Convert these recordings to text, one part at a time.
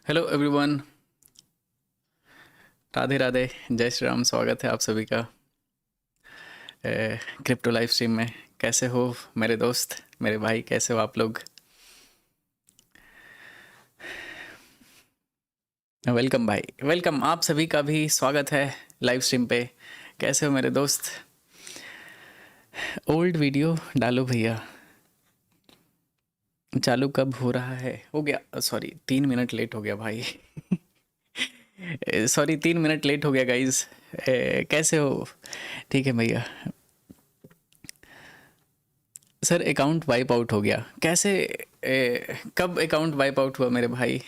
Hello everyone. Radhe Radhe, जय श्री राम। स्वागत है आप सभी का क्रिप्टो लाइव स्ट्रीम में। कैसे हो मेरे दोस्त, मेरे भाई, कैसे हो आप लोग? वेलकम भाई, वेलकम। आप सभी का भी स्वागत है लाइव स्ट्रीम पे। कैसे हो मेरे दोस्त? ओल्ड वीडियो डालो भैया। चालू कब हो रहा है? हो गया, सॉरी 3 मिनट लेट हो गया भाई। सॉरी 3 मिनट लेट हो गया गाइज। कैसे हो? ठीक है भैया। सर अकाउंट वाइप आउट हो गया कैसे? कब अकाउंट वाइप आउट हुआ मेरे भाई?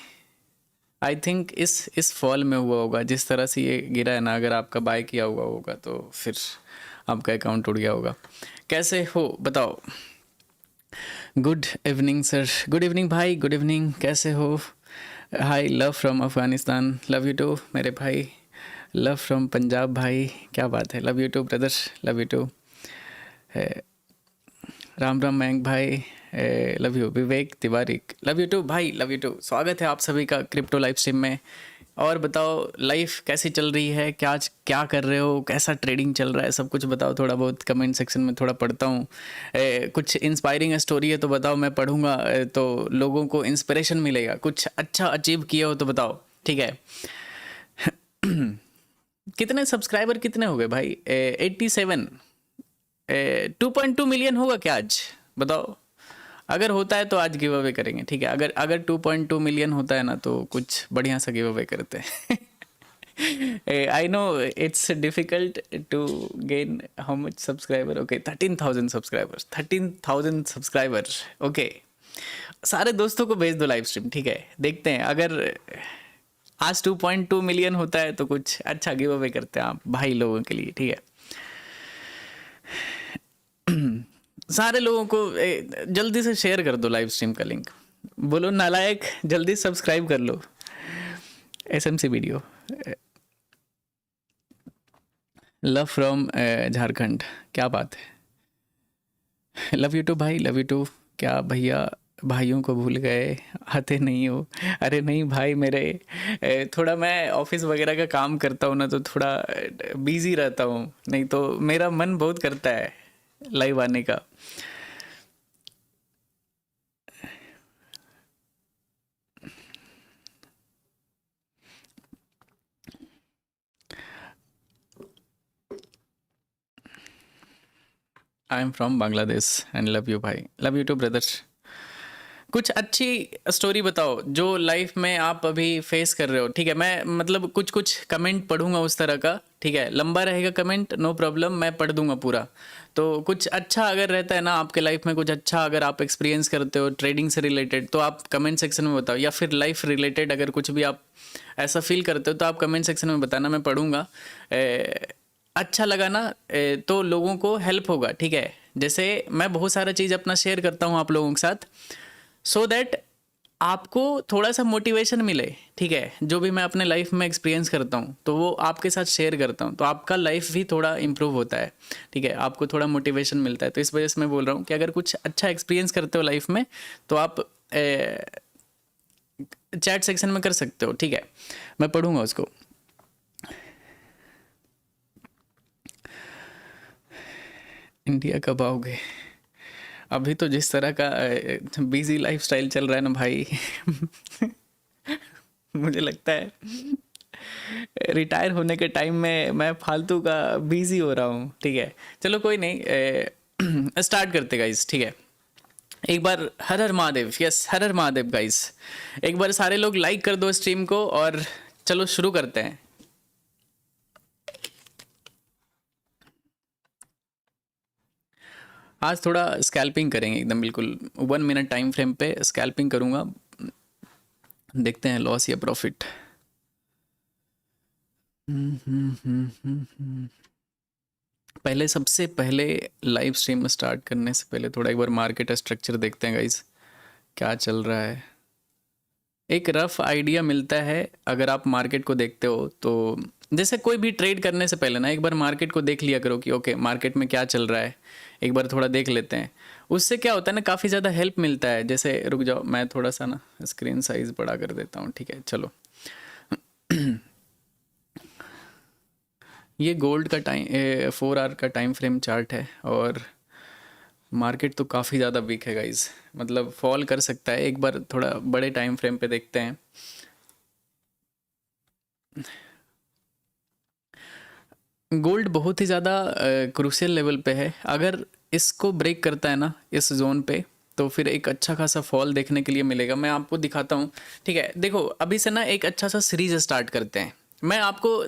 आई थिंक इस फॉल में हुआ होगा, जिस तरह से ये गिरा है ना। अगर आपका बाय किया हुआ होगा तो फिर आपका अकाउंट उड़ गया होगा। कैसे हो बताओ? Good evening sir, good evening भाई, गुड इवनिंग। कैसे हो? Hi, love from Afghanistan. Love you too मेरे भाई। लव फ्रॉम पंजाब भाई, क्या बात है। Love you too brother, love you too. Ram Ram Mayank भाई, love you. Vivek Tiwari, love you too भाई, लव यू टू। स्वागत है आप सभी का क्रिप्टो लाइव स्ट्रीम में। और बताओ लाइफ कैसी चल रही है, क्या क्या कर रहे हो, कैसा ट्रेडिंग चल रहा है, सब कुछ बताओ। थोड़ा बहुत कमेंट सेक्शन में थोड़ा पढ़ता हूँ। कुछ इंस्पायरिंग स्टोरी है तो बताओ, मैं पढ़ूंगा तो लोगों को इंस्पिरेशन मिलेगा। कुछ अच्छा अचीव किए हो तो बताओ, ठीक है। कितने सब्सक्राइबर कितने हो गए भाई? 87। 2.2 मिलियन होगा क्या आज? बताओ। अगर होता है तो आज गिव अवे करेंगे, ठीक है। अगर अगर 2.2 मिलियन होता है ना तो कुछ बढ़िया सा गिव अवे करते हैं। I know it's difficult to gain how much subscriber. Okay, 13,000 subscribers, 13,000 subscriber. Okay, सारे दोस्तों को भेज दो लाइव स्ट्रीम, ठीक है। देखते हैं अगर आज 2.2 मिलियन होता है तो कुछ अच्छा गिव अवे करते हैं आप भाई लोगों के लिए, ठीक है। सारे लोगों को जल्दी से शेयर कर दो लाइव स्ट्रीम का लिंक। बोलो नालायक, जल्दी सब्सक्राइब कर लो। SMC video. Love from Jharkhand, क्या बात है। लव यू टू भाई, लव यू टू। क्या भैया भाइयों को भूल गए, आते नहीं हो? अरे नहीं भाई, मेरे थोड़ा मैं ऑफिस वगैरह का काम करता हूँ ना, तो थोड़ा बिजी रहता हूँ। नहीं तो मेरा मन बहुत करता है लाइव आने का। I am from Bangladesh and love you भाई, लव यू टू ब्रदर। कुछ अच्छी स्टोरी बताओ जो लाइफ में आप अभी फेस कर रहे हो, ठीक है। मैं मतलब कुछ कुछ कमेंट पढ़ूंगा उस तरह का, ठीक है। लंबा रहेगा कमेंट, नो प्रॉब्लम, मैं पढ़ दूंगा पूरा। तो कुछ अच्छा अगर रहता है ना आपके लाइफ में, कुछ अच्छा अगर आप एक्सपीरियंस करते हो ट्रेडिंग से रिलेटेड, तो आप कमेंट सेक्शन में बताओ। या फिर लाइफ रिलेटेड अगर कुछ भी आप ऐसा फील करते हो तो आप कमेंट सेक्शन में बताना, मैं पढ़ूंगा। अच्छा लगा ना तो लोगों को हेल्प होगा, ठीक है। जैसे मैं बहुत सारा चीज़ अपना शेयर करता हूँ आप लोगों के साथ, सो दैट आपको थोड़ा सा मोटिवेशन मिले, ठीक है। जो भी मैं अपने लाइफ में एक्सपीरियंस करता हूँ तो वो आपके साथ शेयर करता हूँ, तो आपका लाइफ भी थोड़ा इम्प्रूव होता है, ठीक है। आपको थोड़ा मोटिवेशन मिलता है। तो इस वजह से मैं बोल रहा हूँ कि अगर कुछ अच्छा एक्सपीरियंस करते हो लाइफ में तो आप चैट सेक्शन में कर सकते हो, ठीक है। मैं पढ़ूंगा उसको। इंडिया कब आओगे? अभी तो जिस तरह का बिजी लाइफस्टाइल चल रहा है ना भाई, मुझे लगता है रिटायर होने के टाइम में मैं फालतू का बिजी हो रहा हूँ, ठीक है। चलो कोई नहीं, स्टार्ट करते गाइस, ठीक है। एक बार हर हर महादेव, यस हर हर महादेव गाइस। एक बार सारे लोग लाइक कर दो स्ट्रीम को और चलो शुरू करते हैं। आज थोड़ा स्कैल्पिंग करेंगे एकदम बिल्कुल 1 मिनट टाइम फ्रेम पे स्कैल्पिंग करूंगा। देखते हैं लॉस या प्रॉफिट। पहले सबसे पहले लाइव स्ट्रीम स्टार्ट करने से पहले थोड़ा एक बार मार्केट स्ट्रक्चर देखते हैं गाइस, क्या चल रहा है। एक रफ आइडिया मिलता है अगर आप मार्केट को देखते हो तो। जैसे कोई भी ट्रेड करने से पहले ना एक बार मार्केट को देख लिया करो कि ओके मार्केट में क्या चल रहा है, एक बार थोड़ा देख लेते हैं। उससे क्या होता है ना, काफ़ी ज़्यादा हेल्प मिलता है। जैसे रुक जाओ, मैं थोड़ा सा ना स्क्रीन साइज़ बड़ा कर देता हूँ, ठीक है चलो। ये गोल्ड का टाइम 4 आवर का टाइम फ्रेम चार्ट है, और मार्केट तो काफ़ी ज़्यादा वीक है गाइज, मतलब फॉल कर सकता है। एक बार थोड़ा बड़े टाइम फ्रेम पे देखते हैं। गोल्ड बहुत ही ज़्यादा क्रूशियल लेवल पे है। अगर इसको ब्रेक करता है ना इस जोन पे, तो फिर एक अच्छा खासा फॉल देखने के लिए मिलेगा। मैं आपको दिखाता हूँ, ठीक है। देखो अभी से ना एक अच्छा सा सीरीज स्टार्ट करते हैं, मैं आपको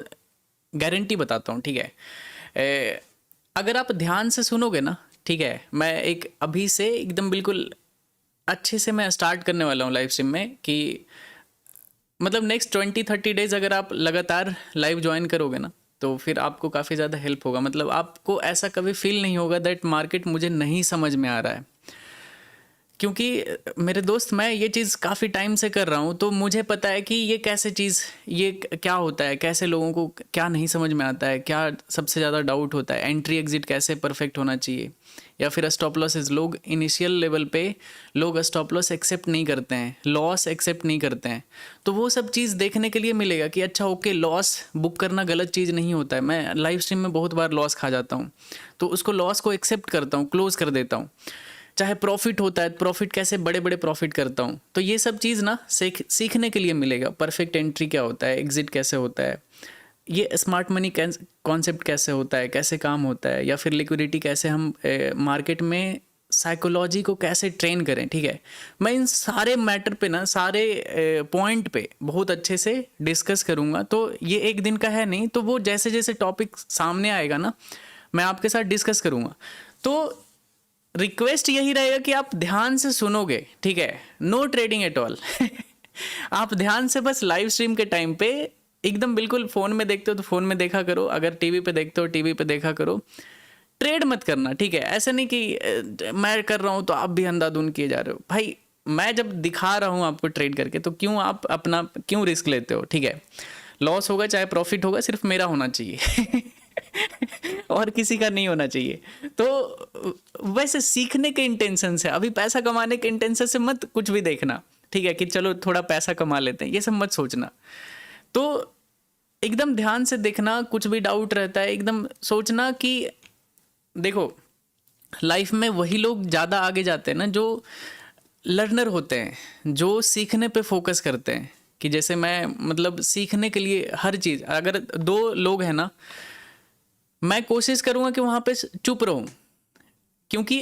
गारंटी बताता हूँ, ठीक है। अगर आप ध्यान से सुनोगे ना, ठीक है, मैं एक अभी से एकदम बिल्कुल अच्छे से मैं स्टार्ट करने वाला हूँ लाइव स्ट्रीम में, कि मतलब नेक्स्ट 20-30 डेज अगर आप लगातार लाइव ज्वाइन करोगे ना, तो फिर आपको काफ़ी ज़्यादा हेल्प होगा। मतलब आपको ऐसा कभी फील नहीं होगा दैट मार्केट मुझे नहीं समझ में आ रहा है। क्योंकि मेरे दोस्त, मैं ये चीज़ काफ़ी टाइम से कर रहा हूँ, तो मुझे पता है कि ये कैसे चीज़, ये क्या होता है, कैसे लोगों को क्या नहीं समझ में आता है, क्या सबसे ज़्यादा डाउट होता है, एंट्री एग्जिट कैसे परफेक्ट होना चाहिए, या फिर स्टॉप लॉसेज। लोग इनिशियल लेवल पे लोग स्टॉप लॉस एक्सेप्ट नहीं करते हैं, लॉस एक्सेप्ट नहीं करते हैं। तो वो सब चीज़ देखने के लिए मिलेगा कि अच्छा ओके, लॉस बुक करना गलत चीज़ नहीं होता है। मैं लाइव स्ट्रीम में बहुत बार लॉस खा जाता हूँ, तो उसको लॉस को एक्सेप्ट करता हूँ, क्लोज कर देता हूँ। चाहे प्रॉफिट होता है, प्रॉफिट कैसे बड़े बड़े प्रॉफिट करता हूँ। तो ये सब चीज़ ना सीखने के लिए मिलेगा। परफेक्ट एंट्री क्या होता है, एग्जिट कैसे होता है, ये स्मार्ट मनी कॉन्सेप्ट कैसे होता है, कैसे काम होता है, या फिर लिक्विडिटी कैसे हम मार्केट में साइकोलॉजी को कैसे ट्रेन करें, ठीक है। मैं इन सारे मैटर पे ना, सारे पॉइंट पे बहुत अच्छे से डिस्कस करूँगा। तो ये एक दिन का है नहीं, तो वो जैसे जैसे टॉपिक सामने आएगा ना, मैं आपके साथ डिस्कस करूँगा। तो रिक्वेस्ट यही रहेगा कि आप ध्यान से सुनोगे, ठीक है। No trading at all. आप ध्यान से बस लाइव स्ट्रीम के टाइम पे एकदम बिल्कुल, फ़ोन में देखते हो तो फ़ोन में देखा करो, अगर टीवी पे देखते हो टीवी पे देखा करो। ट्रेड मत करना, ठीक है। ऐसा नहीं कि मैं कर रहा हूँ तो आप भी अंधाधुंध किए जा रहे हो। भाई मैं जब दिखा रहा हूँ आपको ट्रेड करके, तो क्यों आप अपना क्यों रिस्क लेते हो, ठीक है। लॉस होगा चाहे प्रॉफिट होगा, सिर्फ मेरा होना चाहिए। और किसी का नहीं होना चाहिए। तो वैसे सीखने के इंटेंशन से, अभी पैसा कमाने के इंटेंशन से मत कुछ भी देखना, ठीक है, कि चलो थोड़ा पैसा कमा लेते हैं, ये सब मत सोचना। तो एकदम ध्यान से देखना, कुछ भी डाउट रहता है एकदम सोचना कि देखो, लाइफ में वही लोग ज़्यादा आगे जाते हैं ना जो लर्नर होते हैं, जो सीखने पे फोकस करते हैं। कि जैसे मैं, मतलब सीखने के लिए हर चीज़, अगर दो लोग हैं ना, मैं कोशिश करूँगा कि वहाँ पे चुप रहूँ, क्योंकि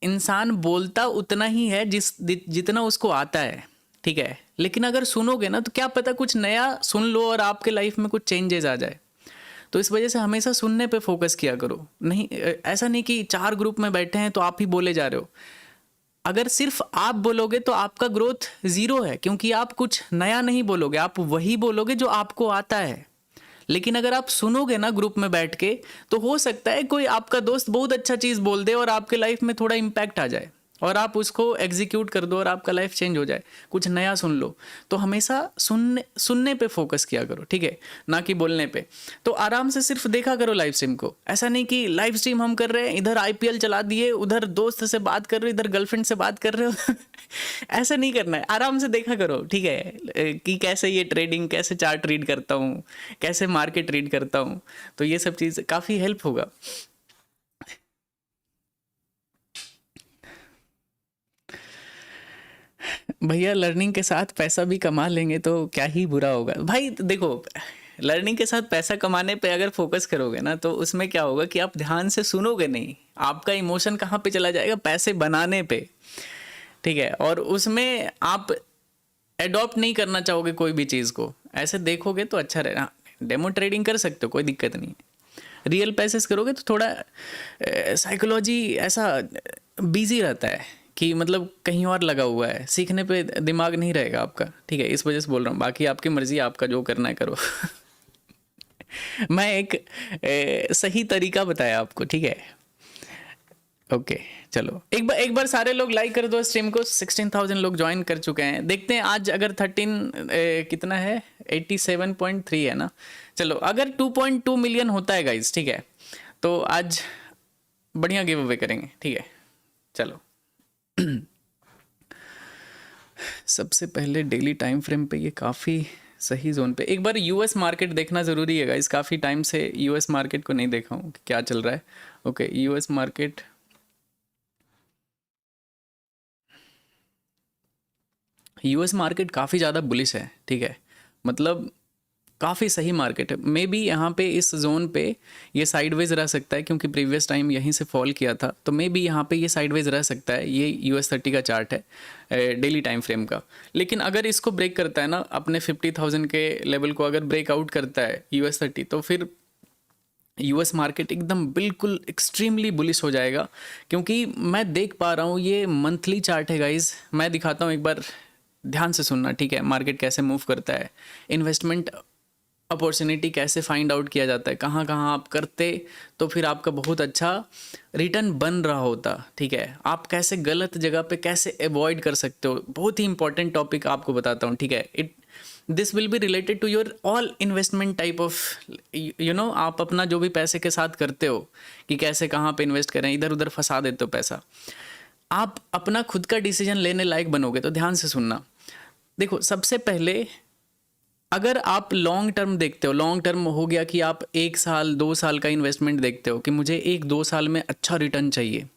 इंसान बोलता उतना ही है जितना उसको आता है, ठीक है। लेकिन अगर सुनोगे ना, तो क्या पता कुछ नया सुन लो और आपके लाइफ में कुछ चेंजेस आ जाए। तो इस वजह से हमेशा सुनने पे फोकस किया करो। नहीं, ऐसा नहीं कि 4 ग्रुप में बैठे हैं तो आप ही बोले जा रहे हो। अगर सिर्फ आप बोलोगे तो आपका ग्रोथ ज़ीरो है, क्योंकि आप कुछ नया नहीं बोलोगे, आप वही बोलोगे जो आपको आता है। लेकिन अगर आप सुनोगे ना ग्रुप में बैठ के, तो हो सकता है कोई आपका दोस्त बहुत अच्छा चीज़ बोल दे और आपके लाइफ में थोड़ा इम्पैक्ट आ जाए, और आप उसको एग्जीक्यूट कर दो और आपका लाइफ चेंज हो जाए, कुछ नया सुन लो। तो हमेशा सुनने पे फोकस किया करो, ठीक है, ना कि बोलने पे। तो आराम से सिर्फ देखा करो लाइव स्ट्रीम को। ऐसा नहीं कि लाइव स्ट्रीम हम कर रहे हैं, इधर आईपीएल चला दिए, उधर दोस्त से बात कर रहे हो, इधर गर्लफ्रेंड से बात कर रहे हो। ऐसा नहीं करना है, आराम से देखा करो, ठीक है, कि कैसे ये ट्रेडिंग, कैसे चार्ट रीड करता हूँ, कैसे मार्केट रीड करता हूँ। तो ये सब चीज़ काफ़ी हेल्प होगा। भैया लर्निंग के साथ पैसा भी कमा लेंगे तो क्या ही बुरा होगा। भाई देखो, लर्निंग के साथ पैसा कमाने पे अगर फोकस करोगे ना, तो उसमें क्या होगा कि आप ध्यान से सुनोगे नहीं, आपका इमोशन कहाँ पे चला जाएगा, पैसे बनाने पे, ठीक है। और उसमें आप एडॉप्ट नहीं करना चाहोगे कोई भी चीज़ को, ऐसे देखोगे तो अच्छा रहेगा। डेमो ट्रेडिंग कर सकते हो, कोई दिक्कत नहीं है। रियल पैसेस करोगे तो थोड़ा साइकोलॉजी ऐसा बिजी रहता है कि मतलब कहीं और लगा हुआ है, सीखने पे दिमाग नहीं रहेगा आपका, ठीक है। इस वजह से बोल रहा हूँ, बाकी आपकी मर्जी, आपका जो करना है करो। मैं एक सही तरीका बताया आपको, ठीक है। ओके, चलो एक बार सारे लोग लाइक कर दो स्ट्रीम को। 16,000 लोग ज्वाइन कर चुके हैं। देखते हैं आज अगर 13 कितना है, 87.3 है ना। चलो अगर 2.2 मिलियन होता है गाइज, ठीक है, तो आज बढ़िया गिव अवे करेंगे, ठीक है। चलो सबसे पहले डेली टाइम फ्रेम पे ये काफ़ी सही जोन पे, एक बार यूएस मार्केट देखना ज़रूरी है गाइस। काफ़ी टाइम से यूएस मार्केट को नहीं देखा हूँ कि क्या चल रहा है। ओके, यूएस मार्केट काफ़ी ज़्यादा बुलिश है, ठीक है, मतलब काफ़ी सही मार्केट है। मे बी यहाँ पे इस जोन पे ये साइडवेज रह सकता है, क्योंकि प्रीवियस टाइम यहीं से फॉल किया था, तो मे बी यहाँ पे ये साइडवेज रह सकता है। ये US30 का चार्ट है डेली टाइम फ्रेम का। लेकिन अगर इसको ब्रेक करता है ना, अपने 50,000 के लेवल को अगर ब्रेकआउट करता है US30, तो फिर यूएस मार्केट एकदम बिल्कुल एक्सट्रीमली बुलिश हो जाएगा। क्योंकि मैं देख पा रहा हूँ, ये मंथली चार्ट है गाइज, मैं दिखाता हूँ, एक बार ध्यान से सुनना, ठीक है। मार्केट कैसे मूव करता है, इन्वेस्टमेंट अपॉर्चुनिटी कैसे फाइंड आउट किया जाता है, कहाँ कहाँ आप करते तो फिर आपका बहुत अच्छा रिटर्न बन रहा होता, ठीक है। आप कैसे गलत जगह पे कैसे अवॉइड कर सकते हो, बहुत ही इंपॉर्टेंट टॉपिक आपको बताता हूँ, ठीक है। This will be related to your all investment type of, you know, आप अपना जो भी पैसे के साथ करते हो कि कैसे कहाँ पे इन्वेस्ट करें, इधर उधर फंसा देते हो पैसा, आप अपना खुद का डिसीजन लेने लायक बनोगे। तो ध्यान से सुनना। देखो, सबसे पहले अगर आप लॉन्ग टर्म देखते हो, लॉन्ग टर्म हो गया कि आप 1 साल 2 साल का इन्वेस्टमेंट देखते हो कि मुझे 1-2 साल में अच्छा रिटर्न चाहिए,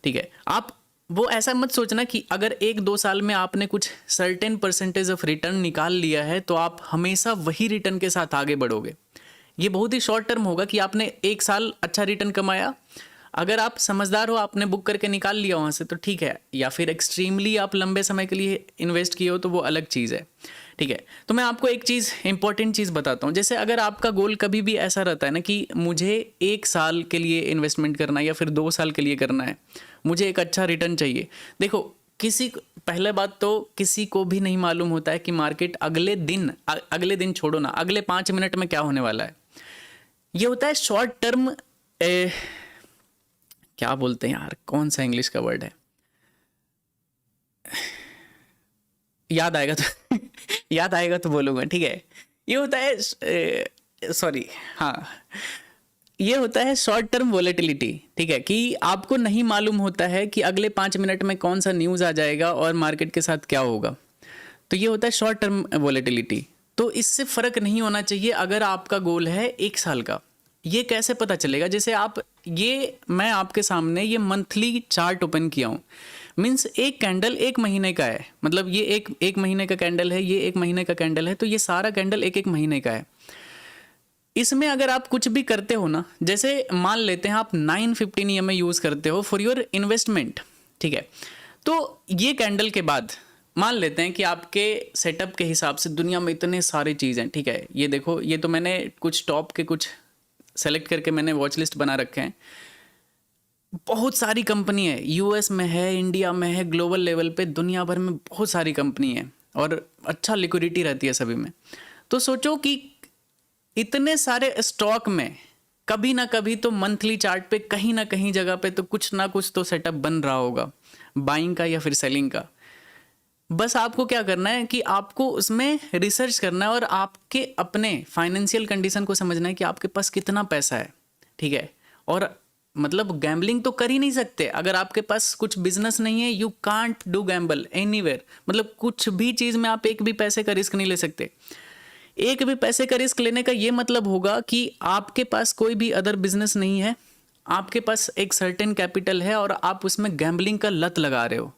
ठीक है। आप वो ऐसा मत सोचना कि अगर 1-2 साल में आपने कुछ सर्टेन परसेंटेज ऑफ रिटर्न निकाल लिया है तो आप हमेशा वही रिटर्न के साथ आगे बढ़ोगे। ये बहुत ही शॉर्ट टर्म होगा कि आपने 1 साल अच्छा रिटर्न कमाया, अगर आप समझदार हो, आपने बुक करके निकाल लिया वहाँ से, तो ठीक है। या फिर एक्सट्रीमली आप लंबे समय के लिए इन्वेस्ट किए हो तो वो अलग चीज़ है, ठीक है। तो मैं आपको एक चीज़, इंपॉर्टेंट चीज़ बताता हूँ। जैसे अगर आपका गोल कभी भी ऐसा रहता है ना कि मुझे 1 साल के लिए इन्वेस्टमेंट करना है या फिर 2 साल के लिए करना है, मुझे एक अच्छा रिटर्न चाहिए। देखो, पहले बात तो किसी को भी नहीं मालूम होता है कि मार्केट अगले दिन छोड़ो ना, अगले 5 मिनट में क्या होने वाला है। ये होता है शॉर्ट टर्म, क्या बोलते हैं यार, कौन सा इंग्लिश का वर्ड है, याद आएगा तो याद आएगा तो बोलूँगा, ठीक है। ये होता है, सॉरी, हाँ, ये होता है शॉर्ट टर्म वोलेटिलिटी, ठीक है, कि आपको नहीं मालूम होता है कि अगले 5 मिनट में कौन सा न्यूज़ आ जाएगा और मार्केट के साथ क्या होगा। तो ये होता है शॉर्ट टर्म वोलेटिलिटी। तो इससे फ़र्क नहीं होना चाहिए अगर आपका गोल है 1 साल का। ये कैसे पता चलेगा? जैसे मैं आपके सामने ये मंथली चार्ट ओपन किया हूँ, मीन्स एक कैंडल 1 महीने का है, मतलब ये एक महीने का कैंडल है, ये 1 महीने का कैंडल है, तो ये सारा कैंडल एक महीने का है। इसमें अगर आप कुछ भी करते हो ना, जैसे मान लेते हैं आप 915 EMA यूज़ करते हो फॉर योर इन्वेस्टमेंट, ठीक है। तो ये कैंडल के बाद मान लेते हैं कि आपके सेटअप के हिसाब से दुनिया में इतने सारी चीज़ हैं, ठीक है। ये देखो, ये तो मैंने कुछ टॉप के कुछ सेलेक्ट करके मैंने वॉच लिस्ट बना रखे हैं। बहुत सारी कंपनी है, यूएस में है, इंडिया में है, ग्लोबल लेवल पे दुनिया भर में बहुत सारी कंपनी है और अच्छा लिक्विडिटी रहती है सभी में। तो सोचो कि इतने सारे स्टॉक में कभी ना कभी तो मंथली चार्ट पे कहीं ना कहीं जगह पे तो कुछ ना कुछ तो सेटअप बन रहा होगा, बाइंग का या फिर सेलिंग का। बस आपको क्या करना है कि आपको उसमें रिसर्च करना है और आपके अपने फाइनेंशियल कंडीशन को समझना है कि आपके पास कितना पैसा है, ठीक है। और मतलब गैम्बलिंग तो कर ही नहीं सकते अगर आपके पास कुछ बिजनेस नहीं है। You can't do Gamble anywhere, मतलब कुछ भी चीज़ में आप एक भी पैसे का रिस्क नहीं ले सकते। एक भी पैसे का रिस्क लेने का ये मतलब होगा कि आपके पास कोई भी अदर बिजनेस नहीं है, आपके पास एक सर्टेन कैपिटल है और आप उसमें गैम्बलिंग का लत लगा रहे हो।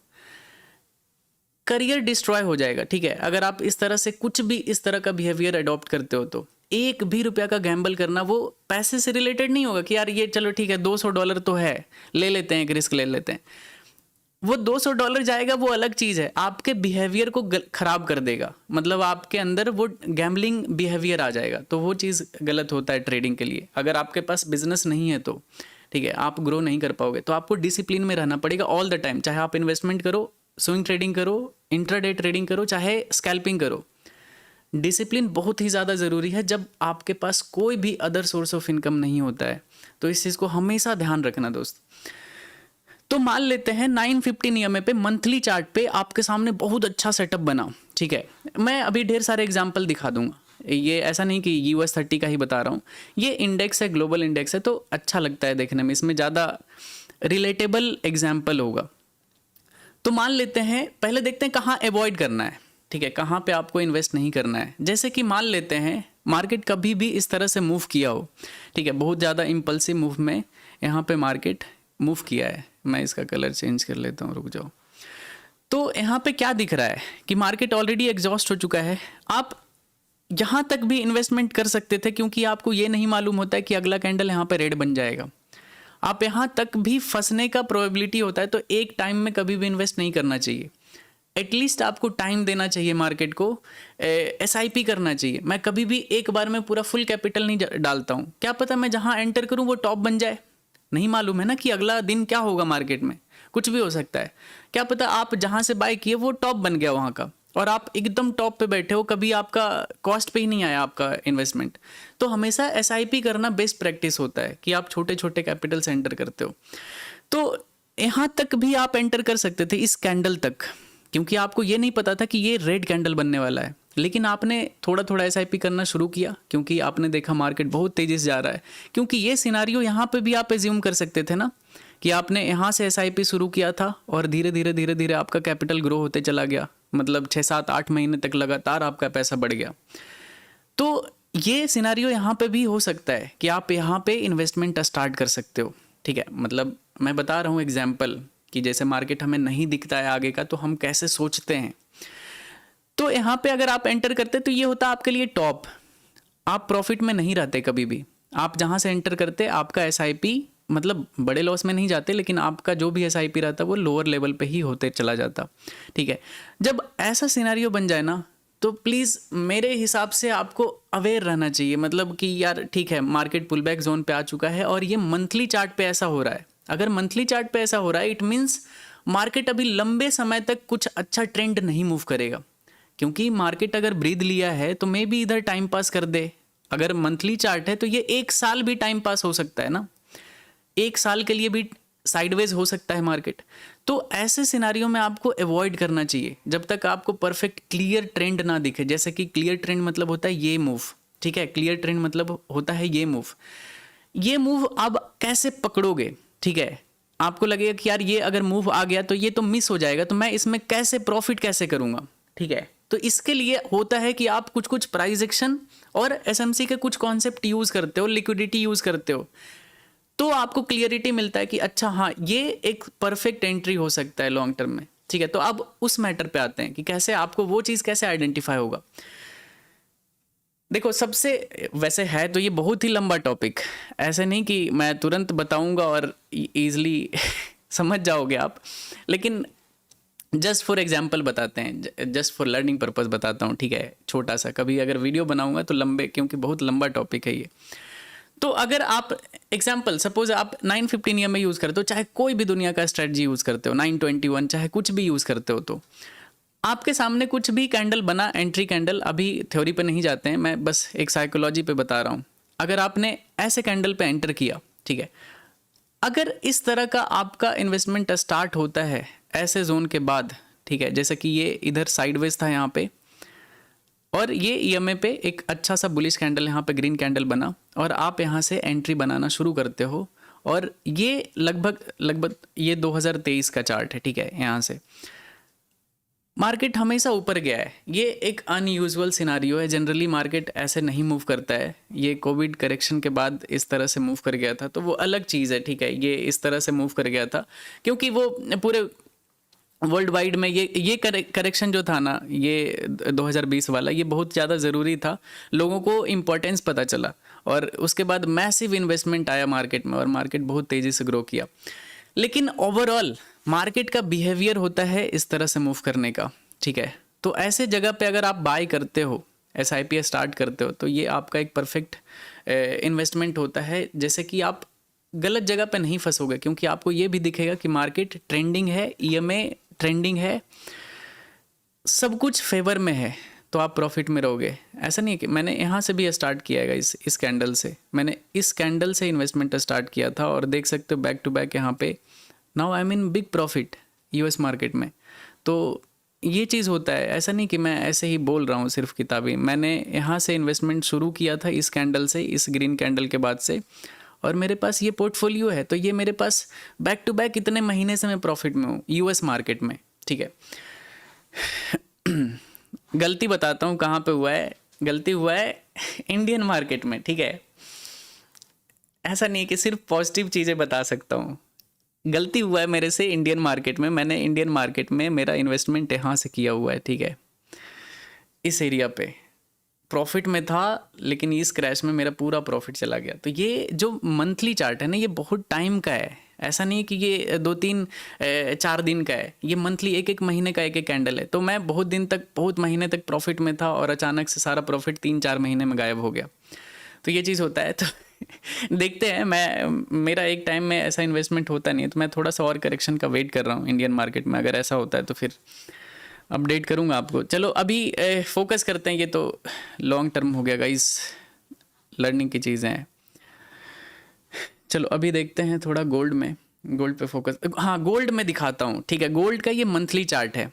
करियर डिस्ट्रॉय हो जाएगा, ठीक है, अगर आप इस तरह से कुछ भी इस तरह का बिहेवियर अडॉप्ट करते हो। तो एक भी रुपया का गैम्बल करना वो पैसे से रिलेटेड नहीं होगा कि यार ये चलो ठीक है $200 तो है, ले लेते हैं, एक रिस्क ले लेते हैं। वो $200 जाएगा वो अलग चीज़ है, आपके बिहेवियर को खराब कर देगा, मतलब आपके अंदर वो गैम्बलिंग बिहेवियर आ जाएगा। तो वो चीज़ गलत होता है ट्रेडिंग के लिए। अगर आपके पास बिजनेस नहीं है तो ठीक है, आप ग्रो नहीं कर पाओगे। तो आपको डिसिप्लिन में रहना पड़ेगा ऑल द टाइम, चाहे आप इन्वेस्टमेंट करो, स्विंग ट्रेडिंग करो, इंट्राडे ट्रेडिंग करो, चाहे स्कैल्पिंग करो। डिसिप्लिन बहुत ही ज़्यादा ज़रूरी है जब आपके पास कोई भी अदर सोर्स ऑफ इनकम नहीं होता है। तो इस चीज़ को हमेशा ध्यान रखना दोस्त। तो मान लेते हैं 915 ईएमए पे मंथली चार्ट पे आपके सामने बहुत अच्छा सेटअप बना, ठीक है। मैं अभी ढेर सारे एग्जांपल दिखा दूंगा, ये ऐसा नहीं कि US30 का ही बता रहा हूँ, ये इंडेक्स है, ग्लोबल इंडेक्स है, तो अच्छा लगता है देखने में, इसमें ज़्यादा रिलेटेबल एग्जाम्पल होगा। तो मान लेते हैं, पहले देखते हैं कहाँ अवॉइड करना है, ठीक है, कहाँ पे आपको इन्वेस्ट नहीं करना है। जैसे कि मान लेते हैं मार्केट कभी भी इस तरह से मूव किया हो, ठीक है, बहुत ज़्यादा इम्पल्सिव मूव में यहाँ पे मार्केट मूव किया है। मैं इसका कलर चेंज कर लेता हूँ, रुक जाओ। तो यहाँ पे क्या दिख रहा है कि मार्केट ऑलरेडी एग्जॉस्ट हो चुका है। आप यहाँ तक भी इन्वेस्टमेंट कर सकते थे, क्योंकि आपको ये नहीं मालूम होता है कि अगला कैंडल यहाँ पे रेड बन जाएगा। आप यहाँ तक भी फंसने का प्रोबेबिलिटी होता है, तो एक टाइम में कभी भी इन्वेस्ट नहीं करना चाहिए। एटलीस्ट आपको टाइम देना चाहिए मार्केट को, SIP करना चाहिए। मैं कभी भी एक बार में पूरा फुल कैपिटल नहीं डालता हूँ, क्या पता मैं जहाँ एंटर करूँ वो टॉप बन जाए, नहीं मालूम है ना कि अगला दिन क्या होगा, मार्केट में कुछ भी हो सकता है। क्या पता आप जहाँ से बाय किए वो टॉप बन गया वहाँ का, और आप एकदम टॉप पे बैठे हो, कभी आपका कॉस्ट पे ही नहीं आया आपका इन्वेस्टमेंट। तो हमेशा SIP करना बेस्ट प्रैक्टिस होता है कि आप छोटे छोटे कैपिटल से एंटर करते हो। तो यहाँ तक भी आप एंटर कर सकते थे, इस कैंडल तक, क्योंकि आपको ये नहीं पता था कि ये रेड कैंडल बनने वाला है, लेकिन आपने थोड़ा थोड़ा SIP करना शुरू किया, क्योंकि आपने देखा मार्केट बहुत तेज़ी से जा रहा है। क्योंकि ये सिनारियो यहाँ पे भी आप एज्यूम कर सकते थे ना, कि आपने यहाँ से SIP शुरू किया था और धीरे धीरे आपका कैपिटल ग्रो होते चला गया, मतलब 6, 7, 8 महीने तक लगातार आपका पैसा बढ़ गया। तो ये सिनारियो यहाँ पे भी हो सकता है कि आप यहाँ पे इन्वेस्टमेंट स्टार्ट कर सकते हो, ठीक है। मतलब मैं बता रहा हूँ एग्जाम्पल, कि जैसे मार्केट हमें नहीं दिखता है आगे का, तो हम कैसे सोचते हैं। तो यहाँ पे अगर आप एंटर करते तो ये होता आपके लिए टॉप, आप प्रॉफिट में नहीं रहते कभी भी। आप जहाँ से एंटर करते आपका SIP, मतलब बड़े लॉस में नहीं जाते, लेकिन आपका जो भी SIP रहता वो लोअर लेवल पे ही होते चला जाता, ठीक है। जब ऐसा सिनेरियो बन जाए ना, तो प्लीज़ मेरे हिसाब से आपको अवेयर रहना चाहिए, मतलब कि यार ठीक है, मार्केट पुल बैक जोन पे आ चुका है और ये मंथली चार्ट पे ऐसा हो रहा है। अगर मंथली चार्ट पे ऐसा हो रहा है, इट मीन्स मार्केट अभी लंबे समय तक कुछ अच्छा ट्रेंड नहीं मूव करेगा, क्योंकि मार्केट अगर ब्रीद लिया है तो मे भी इधर टाइम पास कर दे। अगर मंथली चार्ट है तो ये 1 साल भी टाइम पास हो सकता है ना, 1 साल के लिए भी साइडवेज हो सकता है मार्केट। तो ऐसे सिनारियों में आपको अवॉइड करना चाहिए जब तक आपको परफेक्ट क्लियर ट्रेंड ना दिखे। जैसे कि क्लियर ट्रेंड मतलब होता है ये मूव, ठीक है, क्लियर ट्रेंड मतलब होता है ये मूव। ये मूव आप कैसे पकड़ोगे, ठीक है, आपको लगेगा कि यार ये अगर मूव आ गया तो ये तो मिस हो जाएगा, तो मैं इसमें कैसे प्रॉफिट कैसे करूंगा, ठीक है। तो इसके लिए होता है कि आप कुछ प्राइस एक्शन और SMC के कुछ कॉन्सेप्ट यूज करते हो, लिक्विडिटी यूज करते हो, तो आपको क्लियरिटी मिलता है कि अच्छा हाँ ये एक परफेक्ट एंट्री हो सकता है लॉन्ग टर्म में, ठीक है। तो अब उस मैटर पे आते हैं कि कैसे आपको वो चीज़ कैसे आइडेंटिफाई होगा। देखो सबसे, वैसे है तो ये बहुत ही लंबा टॉपिक, ऐसे नहीं कि मैं तुरंत बताऊंगा और ईजिली समझ जाओगे आप, लेकिन जस्ट फॉर एग्जांपल बताते हैं, जस्ट फॉर लर्निंग पर्पस बताता हूँ, ठीक है, छोटा सा। कभी अगर वीडियो बनाऊंगा तो लंबे, क्योंकि बहुत लंबा टॉपिक है ये। तो अगर आप एग्जांपल सपोज आप 915 EMA यूज़ करते हो, चाहे कोई भी दुनिया का स्ट्रेटजी यूज़ करते हो, 921 चाहे कुछ भी यूज़ करते हो, तो आपके सामने कुछ भी कैंडल बना, एंट्री कैंडल, अभी थ्योरी पे नहीं जाते हैं, मैं बस एक साइकोलॉजी पे बता रहा हूँ। अगर आपने ऐसे कैंडल पे एंटर किया, ठीक है, अगर इस तरह का आपका इन्वेस्टमेंट स्टार्ट होता है ऐसे जोन के बाद, ठीक है, जैसे कि ये इधर साइडवेज था यहाँ पे, और ये EMA पे एक अच्छा सा बुलिश कैंडल यहाँ पे ग्रीन कैंडल बना, और आप यहाँ से एंट्री बनाना शुरू करते हो, और ये लगभग ये 2023 का चार्ट है, ठीक है। यहाँ से मार्केट हमेशा ऊपर गया है, ये एक अनयूजुअल सिनारियो है, जनरली मार्केट ऐसे नहीं मूव करता है। ये कोविड करेक्शन के बाद इस तरह से मूव कर गया था, तो वो अलग चीज़ है, ठीक है। ये इस तरह से मूव कर गया था क्योंकि वो पूरे वर्ल्ड वाइड में ये करेक्शन जो था ना, ये 2020 वाला, ये बहुत ज़्यादा ज़रूरी था, लोगों को इम्पोर्टेंस पता चला, और उसके बाद मैसिव इन्वेस्टमेंट आया मार्केट में, और मार्केट बहुत तेज़ी से ग्रो किया। लेकिन ओवरऑल मार्केट का बिहेवियर होता है इस तरह से मूव करने का, ठीक है। तो ऐसे जगह पे अगर आप बाय करते हो, SIP स्टार्ट करते हो, तो ये आपका एक परफेक्ट इन्वेस्टमेंट होता है, जैसे कि आप गलत जगह पे नहीं फंसोगे, क्योंकि आपको ये भी दिखेगा कि मार्केट ट्रेंडिंग है, EMA ट्रेंडिंग है, सब कुछ फेवर में है, तो आप प्रॉफिट में रहोगे। ऐसा नहीं है कि मैंने यहाँ से भी स्टार्ट किया है, इस कैंडल से मैंने इस कैंडल से इन्वेस्टमेंट स्टार्ट किया था, और देख सकते हो बैक टू बैक यहाँ पे now I am in big profit US market में। तो ये चीज़ होता है, ऐसा नहीं कि मैं ऐसे ही बोल रहा हूँ सिर्फ किताबी। मैंने यहाँ से इन्वेस्टमेंट शुरू किया था इस कैंडल से, इस ग्रीन कैंडल के बाद से, और मेरे पास ये पोर्टफोलियो है। तो ये मेरे पास बैक टू बैक इतने महीने से मैं प्रॉफिट में हूँ यूएस मार्केट में, ठीक है। गलती बताता हूँ कहाँ पे हुआ है, गलती हुआ है इंडियन मार्केट में, ठीक है। ऐसा नहीं है कि सिर्फ पॉजिटिव चीज़ें बता सकता हूँ। गलती हुआ है मेरे से इंडियन मार्केट में, मैंने इंडियन मार्केट में मेरा इन्वेस्टमेंट यहाँ से किया हुआ है, ठीक है। इस एरिया पे प्रॉफिट में था, लेकिन इस क्रैश में मेरा पूरा प्रॉफिट चला गया। तो ये जो मंथली चार्ट है ना, ये बहुत टाइम का है। ऐसा नहीं कि ये 2-3-4 दिन का है, ये मंथली एक एक महीने का एक एक कैंडल है। तो मैं बहुत दिन तक, बहुत महीने तक प्रॉफिट में था, और अचानक से सारा प्रॉफिट 3-4 महीने में गायब हो गया। तो ये चीज़ होता है। तो देखते हैं, मेरा एक टाइम में ऐसा इन्वेस्टमेंट होता नहीं है, तो मैं थोड़ा सा और करेक्शन का वेट कर रहा हूँ इंडियन मार्केट में। अगर ऐसा होता है तो फिर अपडेट करूँगा आपको। चलो अभी फोकस करते हैं, ये तो लॉन्ग टर्म हो गया गाइस, लर्निंग की चीज़ें हैं। चलो अभी देखते हैं थोड़ा गोल्ड में, गोल्ड पे फोकस। हाँ, गोल्ड में दिखाता हूँ, ठीक है। गोल्ड का ये मंथली चार्ट है।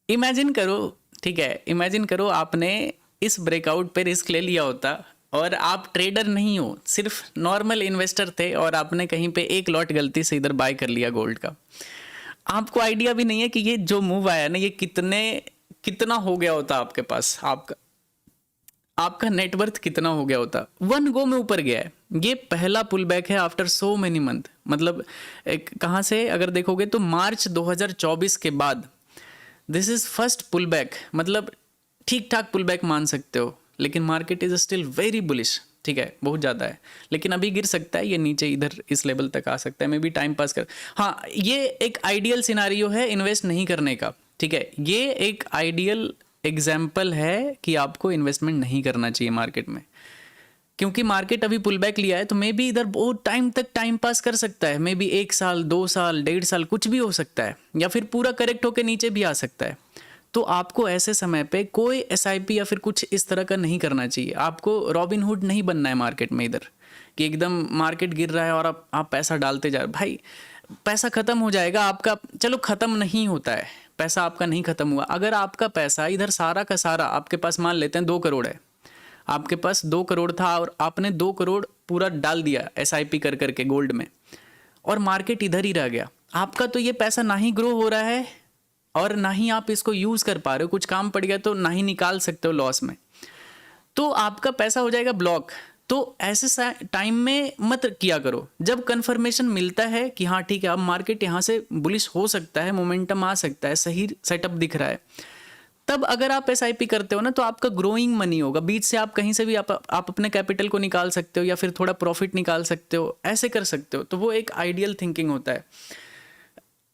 इमेजिन करो, ठीक है, इमेजिन करो आपने इस ब्रेकआउट पे रिस्क ले लिया होता, और आप ट्रेडर नहीं हो, सिर्फ नॉर्मल इन्वेस्टर थे, और आपने कहीं पे एक लॉट गलती से इधर बाय कर लिया गोल्ड का। आपको आइडिया भी नहीं है कि ये जो मूव आया ना, ये कितना हो गया होता आपके पास, आपका नेटवर्थ कितना हो गया होता। वन गो में ऊपर गया है। ये पहला पुल बैक है आफ्टर सो मेनी मंथ। मतलब कहाँ से अगर देखोगे तो मार्च 2024 के बाद this is first pull back. मतलब ठीक ठाक पुल बैक मान सकते हो, लेकिन market is still very bullish, ठीक है, बहुत ज़्यादा है। लेकिन अभी गिर सकता है, ये नीचे इधर इस लेवल तक आ सकता है, मे बी टाइम पास कर। हाँ, ये एक आइडियल सिनारियो है इन्वेस्ट नहीं करने का, ठीक है। ये एक आइडियल एग्जाम्पल है कि आपको इन्वेस्टमेंट नहीं करना चाहिए मार्केट में, क्योंकि मार्केट अभी पुल बैक लिया है, तो मे बी इधर बहुत टाइम तक टाइम पास कर सकता है। मे बी 1 साल, 2 साल, 1.5 साल, कुछ भी हो सकता है, या फिर पूरा करेक्ट होकर नीचे भी आ सकता है। तो आपको ऐसे समय पे कोई एसआईपी या फिर कुछ इस तरह का नहीं करना चाहिए। आपको रॉबिनहुड नहीं बनना है मार्केट में इधर, कि एकदम मार्केट गिर रहा है और आप पैसा डालते जा रहे। भाई पैसा ख़त्म हो जाएगा आपका। चलो ख़त्म नहीं होता है, पैसा आपका नहीं ख़त्म हुआ। अगर आपका पैसा इधर सारा का सारा आपके पास, मान लेते हैं 2 करोड़ है, आपके पास 2 करोड़ था, और आपने 2 करोड़ पूरा डाल दिया एसआईपी कर करके गोल्ड में, और मार्केट इधर ही रह गया, आपका तो ये पैसा ना ही ग्रो हो रहा है, और ना ही आप इसको यूज़ कर पा रहे हो। कुछ काम पड़ गया तो ना ही निकाल सकते हो लॉस में, तो आपका पैसा हो जाएगा ब्लॉक। तो ऐसे टाइम में मत किया करो। जब कंफर्मेशन मिलता है कि हाँ ठीक है, अब मार्केट यहाँ से बुलिश हो सकता है, मोमेंटम आ सकता है, सही सेटअप दिख रहा है, तब अगर आप एसआईपी करते हो ना, तो आपका ग्रोइंग मनी होगा। बीच से आप कहीं से भी आप अपने कैपिटल को निकाल सकते हो, या फिर थोड़ा प्रॉफिट निकाल सकते हो, ऐसे कर सकते हो। तो वो एक आइडियल थिंकिंग होता है।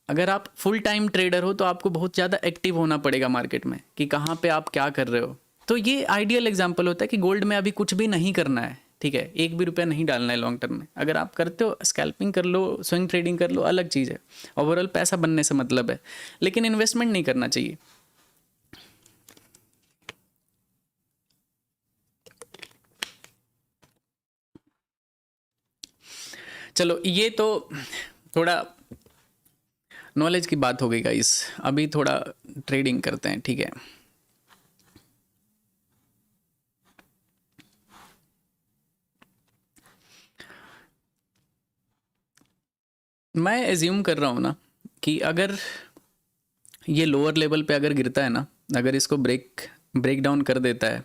अगर आप फुल टाइम ट्रेडर हो तो आपको बहुत ज़्यादा एक्टिव होना पड़ेगा मार्केट में, कि कहाँ पे आप क्या कर रहे हो। तो ये आइडियल एग्जांपल होता है कि गोल्ड में अभी कुछ भी नहीं करना है, ठीक है, 1 भी रुपया नहीं डालना है लॉन्ग टर्म में। अगर आप करते हो, स्कैल्पिंग कर लो, स्विंग ट्रेडिंग कर लो, अलग चीज़ है, ओवरऑल पैसा बनने से मतलब है, लेकिन इन्वेस्टमेंट नहीं करना चाहिए। चलो ये तो थोड़ा नॉलेज की बात हो गई गाइस, अभी थोड़ा ट्रेडिंग करते हैं, ठीक है। मैं एज्यूम कर रहा हूँ ना कि अगर ये लोअर लेवल पे अगर गिरता है ना, अगर इसको ब्रेक डाउन कर देता है,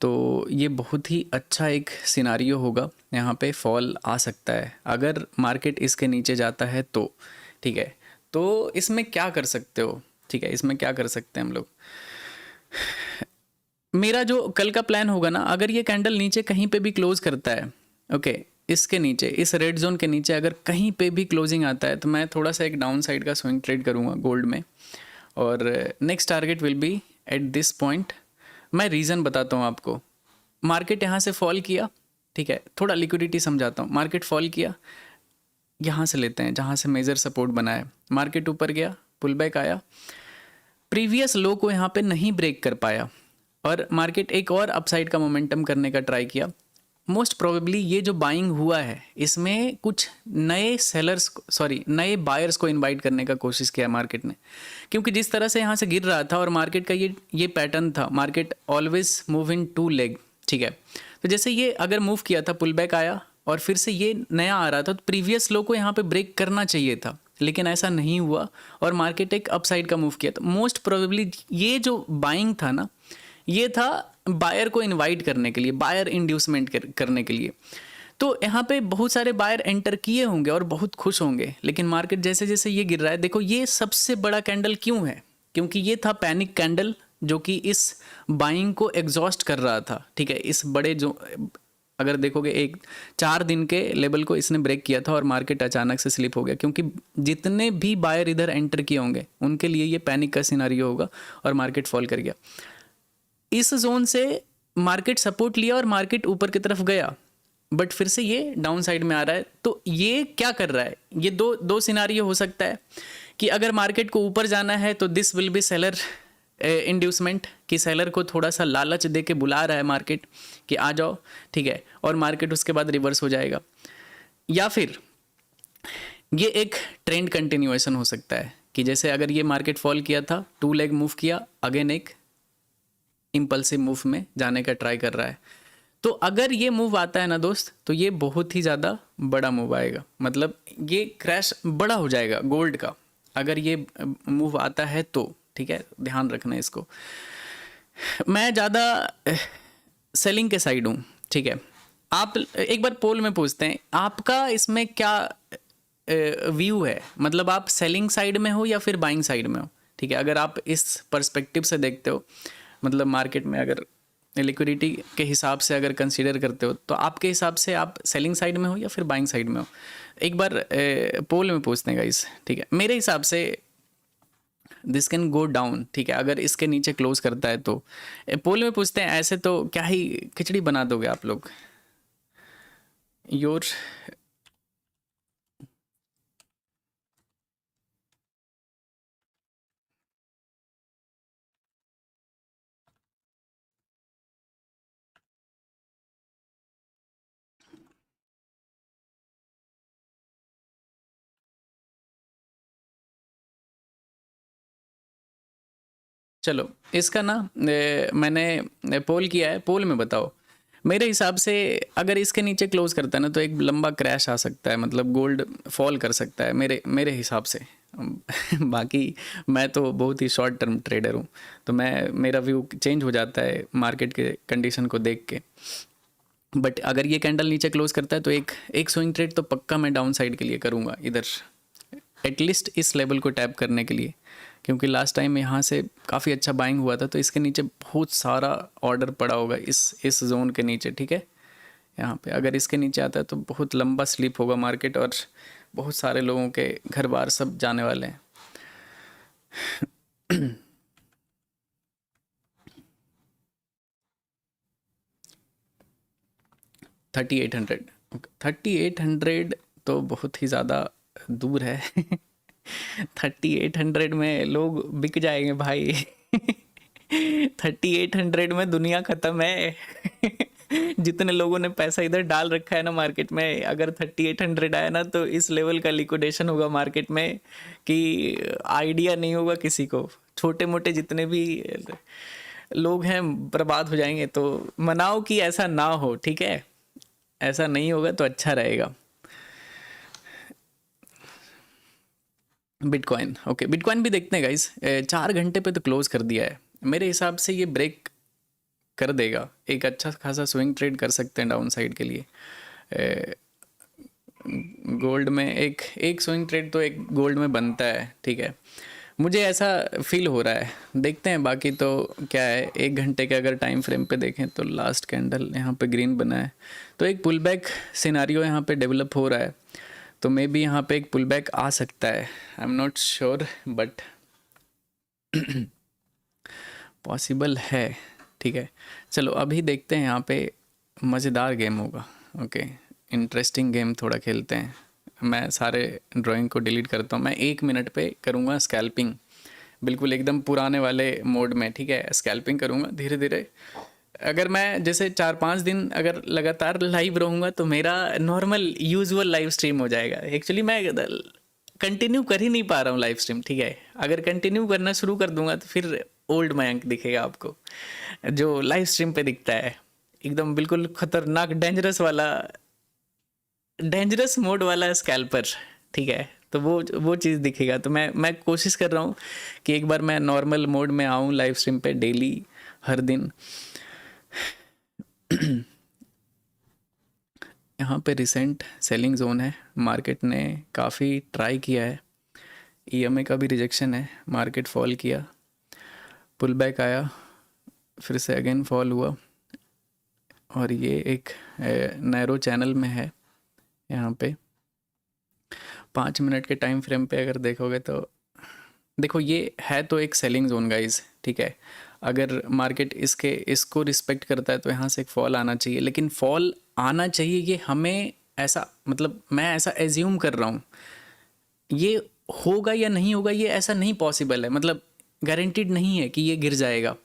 तो ये बहुत ही अच्छा एक सिनारियो होगा। यहाँ पे फॉल आ सकता है अगर मार्केट इसके नीचे जाता है तो, ठीक है। तो इसमें क्या कर सकते हो, ठीक है, इसमें क्या कर सकते हैं हम लोग। मेरा जो कल का प्लान होगा ना, अगर ये कैंडल नीचे कहीं पे भी क्लोज करता है, ओके, इसके नीचे, इस रेड जोन के नीचे अगर कहीं पे भी क्लोजिंग आता है, तो मैं थोड़ा सा एक डाउन साइड का स्विंग ट्रेड करूँगा गोल्ड में, और next target will be at this point. मैं रीज़न बताता हूँ आपको। मार्केट यहाँ से फॉल किया, ठीक है, थोड़ा लिक्विडिटी समझाता हूँ। मार्केट फॉल किया, यहाँ से लेते हैं जहाँ से मेजर सपोर्ट बना है, मार्केट ऊपर गया, पुल बैक आया, प्रीवियस लो को यहाँ पे नहीं ब्रेक कर पाया, और मार्केट एक और अपसाइड का मोमेंटम करने का ट्राई किया, मोस्ट प्रोबेबली ये जो बाइंग हुआ है इसमें कुछ नए सेलर्स सॉरी नए बायर्स को इनवाइट करने का कोशिश किया मार्केट ने, क्योंकि जिस तरह से यहाँ से गिर रहा था और मार्केट का ये पैटर्न था, market always move in two leg, ठीक है। तो जैसे ये अगर मूव किया था, पुल बैक आया और फिर से ये नया आ रहा था, तो प्रीवियस लो को यहाँ पे ब्रेक करना चाहिए था, लेकिन ऐसा नहीं हुआ और मार्केट एक अपसाइड का मूव किया। तो मोस्ट प्रोबेबली ये जो बाइंग था ना, ये था बायर को इनवाइट करने के लिए, बायर इंड्यूसमेंट करने के लिए। तो यहाँ पे बहुत सारे बायर एंटर किए होंगे और बहुत खुश होंगे, लेकिन मार्केट जैसे जैसे ये गिर रहा है, देखो ये सबसे बड़ा कैंडल क्यों है, क्योंकि ये था पैनिक कैंडल जो कि इस बाइंग को एग्जॉस्ट कर रहा था, ठीक है। इस बड़े जो अगर देखोगे 4 दिन के लेवल को इसने ब्रेक किया था और मार्केट अचानक से स्लिप हो गया, क्योंकि जितने भी बायर इधर एंटर किए होंगे उनके लिए ये पैनिक का सिनारियो होगा और मार्केट फॉल कर गया। इस जोन से मार्केट सपोर्ट लिया और मार्केट ऊपर की तरफ गया, बट फिर से ये डाउन साइड में आ रहा है। तो ये क्या कर रहा है, ये दो सिनारियो हो सकता है कि अगर मार्केट को ऊपर जाना है तो this will B seller inducement, कि सेलर को थोड़ा सा लालच दे के बुला रहा है मार्केट कि आ जाओ, ठीक है, और मार्केट उसके बाद रिवर्स हो जाएगा। या फिर ये एक ट्रेंड कंटिन्यूएशन हो सकता है कि जैसे अगर ये मार्केट फॉल किया था, 2 लेग मूव किया, अगेन एक इम्पल्सिव मूव में जाने का ट्राई कर रहा है। तो अगर ये मूव आता है ना दोस्त, तो ये बहुत ही ज़्यादा बड़ा मूव आएगा, मतलब ये क्रैश बड़ा हो जाएगा गोल्ड का अगर ये मूव आता है तो, ठीक है, ध्यान रखना है इसको। मैं ज़्यादा सेलिंग के साइड हूँ, ठीक है। आप एक बार पोल में पूछते हैं आपका इसमें क्या व्यू है, मतलब आप सेलिंग साइड में हो या फिर बाइंग साइड में हो, ठीक है। अगर आप इस पर्सपेक्टिव से देखते हो, मतलब मार्केट में अगर लिक्विडिटी के हिसाब से अगर कंसीडर करते हो, तो आपके हिसाब से आप सेलिंग साइड में हो या फिर बाइंग साइड में हो, एक बार पोल में पूछते हैं गाइस, ठीक है। मेरे हिसाब से दिस कैन गो डाउन, ठीक है, अगर इसके नीचे क्लोज करता है तो। पोल में पूछते हैं, ऐसे तो क्या ही खिचड़ी बना दोगे आप लोग। योर चलो इसका ना मैंने पोल किया है, पोल में बताओ। मेरे हिसाब से अगर इसके नीचे क्लोज करता है ना, तो एक लंबा क्रैश आ सकता है, मतलब गोल्ड फॉल कर सकता है मेरे हिसाब से। बाकी मैं तो बहुत ही शॉर्ट टर्म ट्रेडर हूँ, तो मेरा व्यू चेंज हो जाता है मार्केट के कंडीशन को देख के। बट अगर ये कैंडल नीचे क्लोज करता है तो एक स्विंग ट्रेड तो पक्का मैं डाउन साइड के लिए करूँगा इधर, एटलीस्ट इस लेवल को टैप करने के लिए, क्योंकि लास्ट टाइम यहाँ से काफ़ी अच्छा बाइंग हुआ था, तो इसके नीचे बहुत सारा ऑर्डर पड़ा होगा इस जोन के नीचे, ठीक है। यहाँ पे अगर इसके नीचे आता है तो बहुत लंबा स्लिप होगा मार्केट और बहुत सारे लोगों के घर बार सब जाने वाले हैं। 3800 तो बहुत ही ज़्यादा दूर है। 3800 में लोग बिक जाएंगे भाई। 3800 में दुनिया ख़त्म है। जितने लोगों ने पैसा इधर डाल रखा है ना मार्केट में, अगर 3800 आया ना तो इस लेवल का लिक्विडेशन होगा मार्केट में कि आइडिया नहीं होगा किसी को। छोटे मोटे जितने भी लोग हैं बर्बाद हो जाएंगे। तो मनाओ कि ऐसा ना हो, ठीक है, ऐसा नहीं होगा तो अच्छा रहेगा। बिटकॉइन, ओके, बिटकॉइन भी देखते हैं गाइस। 4 घंटे पे तो क्लोज कर दिया है, मेरे हिसाब से ये ब्रेक कर देगा, एक अच्छा खासा स्विंग ट्रेड कर सकते हैं डाउन साइड के लिए। गोल्ड में एक स्विंग ट्रेड तो एक गोल्ड में बनता है, ठीक है, मुझे ऐसा फील हो रहा है। देखते हैं बाकी तो क्या है। 1 घंटे के अगर टाइम फ्रेम पे देखें तो लास्ट कैंडल यहाँ पे ग्रीन बना है, तो एक पुल बैक सिनारियो यहाँ पे डेवलप हो रहा है, तो मे बी यहाँ पे एक पुल बैक आ सकता है। आई am not sure but possible है, ठीक है। चलो अभी देखते हैं, यहाँ पे मज़ेदार गेम होगा, ओके, इंटरेस्टिंग गेम थोड़ा खेलते हैं। मैं सारे ड्राइंग को डिलीट करता हूँ, मैं 1 मिनट पे करूँगा स्कैल्पिंग, बिल्कुल एकदम पुराने वाले मोड में, ठीक है, स्कैल्पिंग करूँगा धीरे धीरे। अगर मैं जैसे 4-5 दिन अगर लगातार लाइव रहूँगा तो मेरा नॉर्मल यूजुअल लाइव स्ट्रीम हो जाएगा। एक्चुअली मैं कंटिन्यू कर ही नहीं पा रहा हूँ लाइव स्ट्रीम, ठीक है। अगर कंटिन्यू करना शुरू कर दूंगा तो फिर ओल्ड मयंक दिखेगा आपको, जो लाइव स्ट्रीम पे दिखता है, एकदम बिल्कुल खतरनाक डेंजरस मोड वाला स्कैल्पर, ठीक है। तो वो चीज़ दिखेगा। तो मैं कोशिश कर रहा हूँ कि एक बार मैं नॉर्मल मोड में आऊँ लाइव स्ट्रीम पे डेली, हर दिन। यहाँ पे रिसेंट सेलिंग जोन है, मार्केट ने काफ़ी ट्राई किया है, ईएमए का भी रिजेक्शन है, मार्केट फॉल किया, पुल बैक आया, फिर से अगेन फॉल हुआ, और ये एक नैरो चैनल में है। यहाँ पे 5 मिनट के टाइम फ्रेम पे अगर देखोगे तो देखो ये है तो एक सेलिंग जोन गाइज, ठीक है। अगर मार्केट इसको रिस्पेक्ट करता है तो यहाँ से एक फॉल आना चाहिए, लेकिन फॉल आना चाहिए ये हमें ऐसा, मतलब मैं ऐसा एज्यूम कर रहा हूँ, ये होगा या नहीं होगा ये ऐसा नहीं पॉसिबल है, मतलब गारंटीड नहीं है कि ये गिर जाएगा।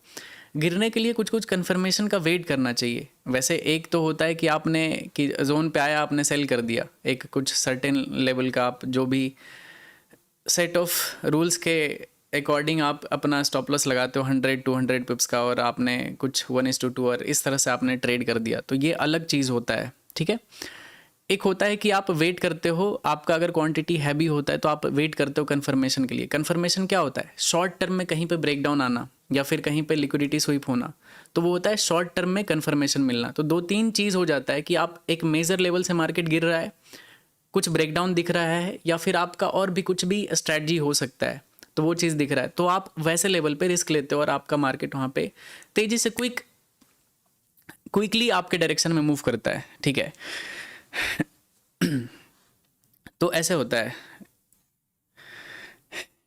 गिरने के लिए कुछ कुछ कन्फर्मेशन का वेट करना चाहिए। वैसे एक तो होता है कि आपने कि जोन पे आया आपने सेल कर दिया, एक कुछ सर्टेन लेवल का आप जो भी सेट ऑफ रूल्स के अकॉर्डिंग आप अपना स्टॉप लॉस लगाते हो 100-200 पिप्स का, और आपने कुछ 1:2 और इस तरह से आपने ट्रेड कर दिया, तो ये अलग चीज़ होता है, ठीक है। एक होता है कि आप वेट करते हो, आपका अगर क्वांटिटी हैवी होता है तो आप वेट करते हो कंफर्मेशन के लिए। कंफर्मेशन क्या होता है? शॉर्ट टर्म में कहीं पे ब्रेकडाउन आना या फिर कहीं पे लिक्विडिटी स्वीप होना, तो वो होता है शॉर्ट टर्म में कंफर्मेशन मिलना। तो 2-3 चीज़ हो जाता है कि आप एक मेजर लेवल से मार्केट गिर रहा है, कुछ ब्रेकडाउन दिख रहा है, या फिर आपका और भी कुछ भी स्ट्रैटेजी हो सकता है, तो वो चीज़ दिख रहा है, तो आप वैसे लेवल पे रिस्क लेते हो और आपका मार्केट वहाँ पे तेज़ी से क्विकली आपके डायरेक्शन में मूव करता है, ठीक है। तो ऐसे होता है।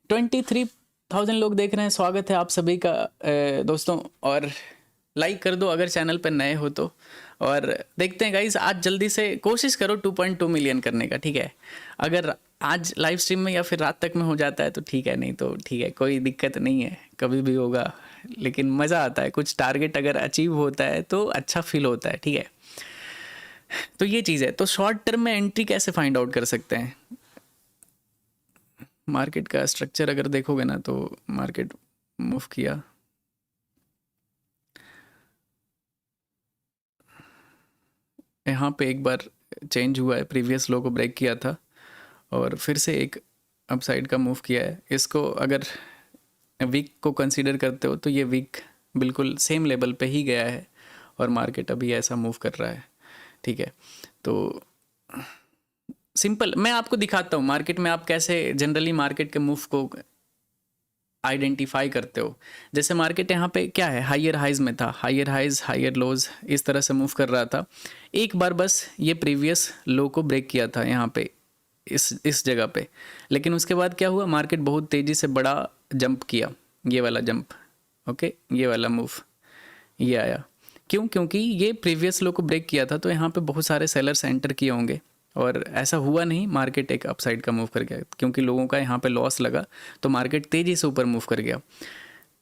23,000 लोग देख रहे हैं, स्वागत है आप सभी का दोस्तों, और लाइक कर दो अगर चैनल पर नए हो तो। और देखते हैं गाइज, आज जल्दी से कोशिश करो 2.2 मिलियन करने का, ठीक है। अगर आज लाइव स्ट्रीम में या फिर रात तक में हो जाता है तो ठीक है, नहीं तो ठीक है, कोई दिक्कत नहीं है, कभी भी होगा। लेकिन मज़ा आता है, कुछ टारगेट अगर अचीव होता है तो अच्छा फील होता है, ठीक है। तो ये चीज़ है। तो शॉर्ट टर्म में एंट्री कैसे फाइंड आउट कर सकते हैं? मार्केट का स्ट्रक्चर अगर देखोगे ना, तो मार्केट मूव किया, यहाँ पे एक बार चेंज हुआ है, प्रीवियस लो को ब्रेक किया था और फिर से एक अपसाइड का मूव किया है। इसको अगर वीक को कंसीडर करते हो तो ये वीक बिल्कुल सेम लेवल पे ही गया है और मार्केट अभी ऐसा मूव कर रहा है, ठीक है। तो सिंपल मैं आपको दिखाता हूँ मार्केट में आप कैसे जनरली मार्केट के मूव को आइडेंटिफाई करते हो। जैसे मार्केट यहाँ पे क्या है, हायर हाइज में था, हायर हाइज हायर लोज इस तरह से मूव कर रहा था। एक बार बस ये प्रीवियस लो को ब्रेक किया था यहाँ पे इस जगह पे, लेकिन उसके बाद क्या हुआ, मार्केट बहुत तेज़ी से बड़ा जंप किया, ये वाला जंप, ओके, ये वाला मूव ये आया। क्यों? क्योंकि ये प्रीवियस लो को ब्रेक किया था, तो यहाँ पे बहुत सारे सेलर्स एंटर किए होंगे और ऐसा हुआ नहीं, मार्केट एक अपसाइड का मूव कर गया क्योंकि लोगों का यहाँ पे लॉस लगा, तो मार्केट तेज़ी से ऊपर मूव कर गया।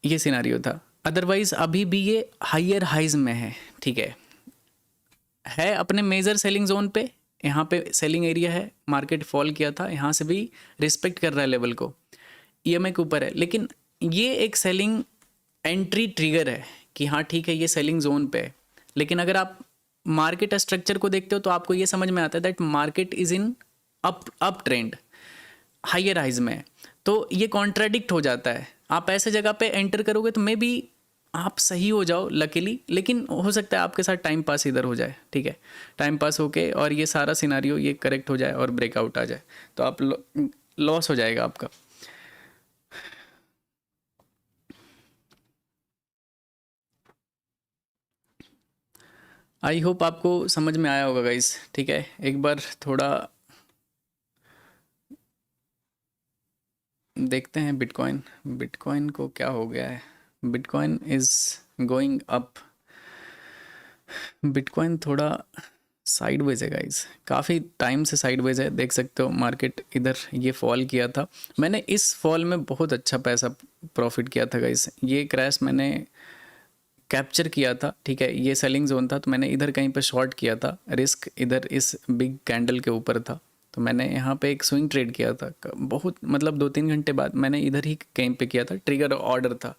ये सिनारियो था। अदरवाइज अभी भी ये हायर हाइज में है, ठीक है अपने मेजर सेलिंग जोन पे। यहाँ पे सेलिंग एरिया है, मार्केट फॉल किया था, यहाँ से भी रिस्पेक्ट कर रहा है लेवल को, ईएमए के ऊपर है, लेकिन ये एक सेलिंग एंट्री ट्रिगर है कि हाँ ठीक है ये सेलिंग जोन पे है। लेकिन अगर आप मार्केट स्ट्रक्चर को देखते हो तो आपको ये समझ में आता है that market is in up trend, higher highs में है। तो ये कॉन्ट्राडिक्ट हो जाता है। आप ऐसे जगह पे एंटर करोगे तो मे बी आप सही हो जाओ लकीली, लेकिन हो सकता है आपके साथ टाइम पास इधर हो जाए, ठीक है, टाइम पास होके और ये सारा सिनारियो ये करेक्ट हो जाए और ब्रेकआउट आ जाए, तो आप लॉस हो जाएगा आपका। आई होप आपको समझ में आया होगा गाइस, ठीक है। एक बार थोड़ा देखते हैं बिटकॉइन को क्या हो गया है। Bitcoin is going up, bitcoin थोड़ा साइडवेज है गाइस, काफ़ी टाइम से साइडवेज है, देख सकते हो मार्केट इधर ये फॉल किया था। मैंने इस फॉल में बहुत अच्छा पैसा प्रॉफिट किया था गाइस। ये क्रैश मैंने कैप्चर किया था, ठीक है, ये सेलिंग जोन था, तो मैंने इधर कहीं पे शॉर्ट किया था, रिस्क इधर इस बिग कैंडल के ऊपर था, तो मैंने यहाँ पे एक स्विंग ट्रेड किया था बहुत, मतलब 2-3 घंटे बाद मैंने इधर ही कहीं पे किया था, ट्रिगर ऑर्डर था।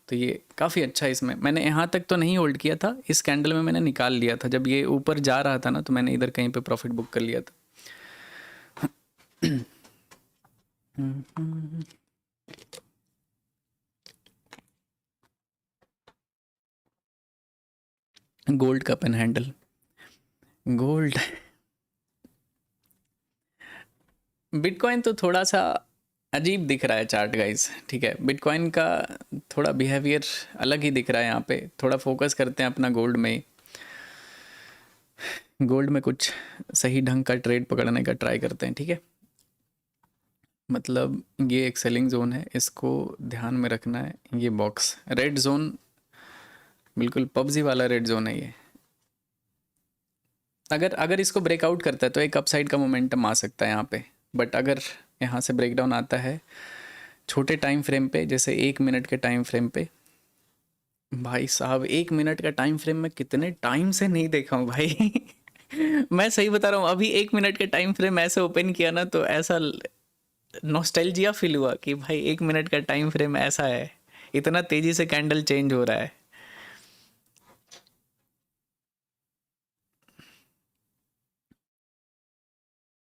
तो ये काफ़ी अच्छा है, इसमें मैंने यहाँ तक तो नहीं होल्ड किया था, इस कैंडल में मैंने निकाल लिया था, जब ये ऊपर जा रहा था ना तो मैंने इधर कहीं पे प्रॉफिट बुक कर लिया था। गोल्ड का पेन हैंडल, गोल्ड, बिटकॉइन तो थोड़ा सा अजीब दिख रहा है चार्ट गाइस, ठीक है, बिटकॉइन का थोड़ा बिहेवियर अलग ही दिख रहा है यहाँ पे, थोड़ा फोकस करते हैं अपना गोल्ड में, गोल्ड में कुछ सही ढंग का ट्रेड पकड़ने का ट्राई करते हैं, ठीक है। मतलब ये एक सेलिंग जोन है, इसको ध्यान में रखना है, ये बॉक्स रेड जोन, बिल्कुल पबजी वाला रेड जोन है ये, अगर अगर इसको ब्रेकआउट करता है तो एक अपसाइड का मोमेंटम आ सकता है यहाँ पे, बट अगर यहाँ से ब्रेकडाउन आता है छोटे टाइम फ्रेम पे, जैसे 1 मिनट के टाइम फ्रेम पे, भाई साहब 1 मिनट का टाइम फ्रेम मैं कितने टाइम से नहीं देखा हूँ भाई मैं सही बता रहा हूँ, अभी 1 मिनट का टाइम फ्रेम ऐसे ओपन किया ना तो ऐसा नॉस्टैल्जिया फील हुआ कि भाई 1 मिनट का टाइम फ्रेम ऐसा है, इतना तेजी से कैंडल चेंज हो रहा है।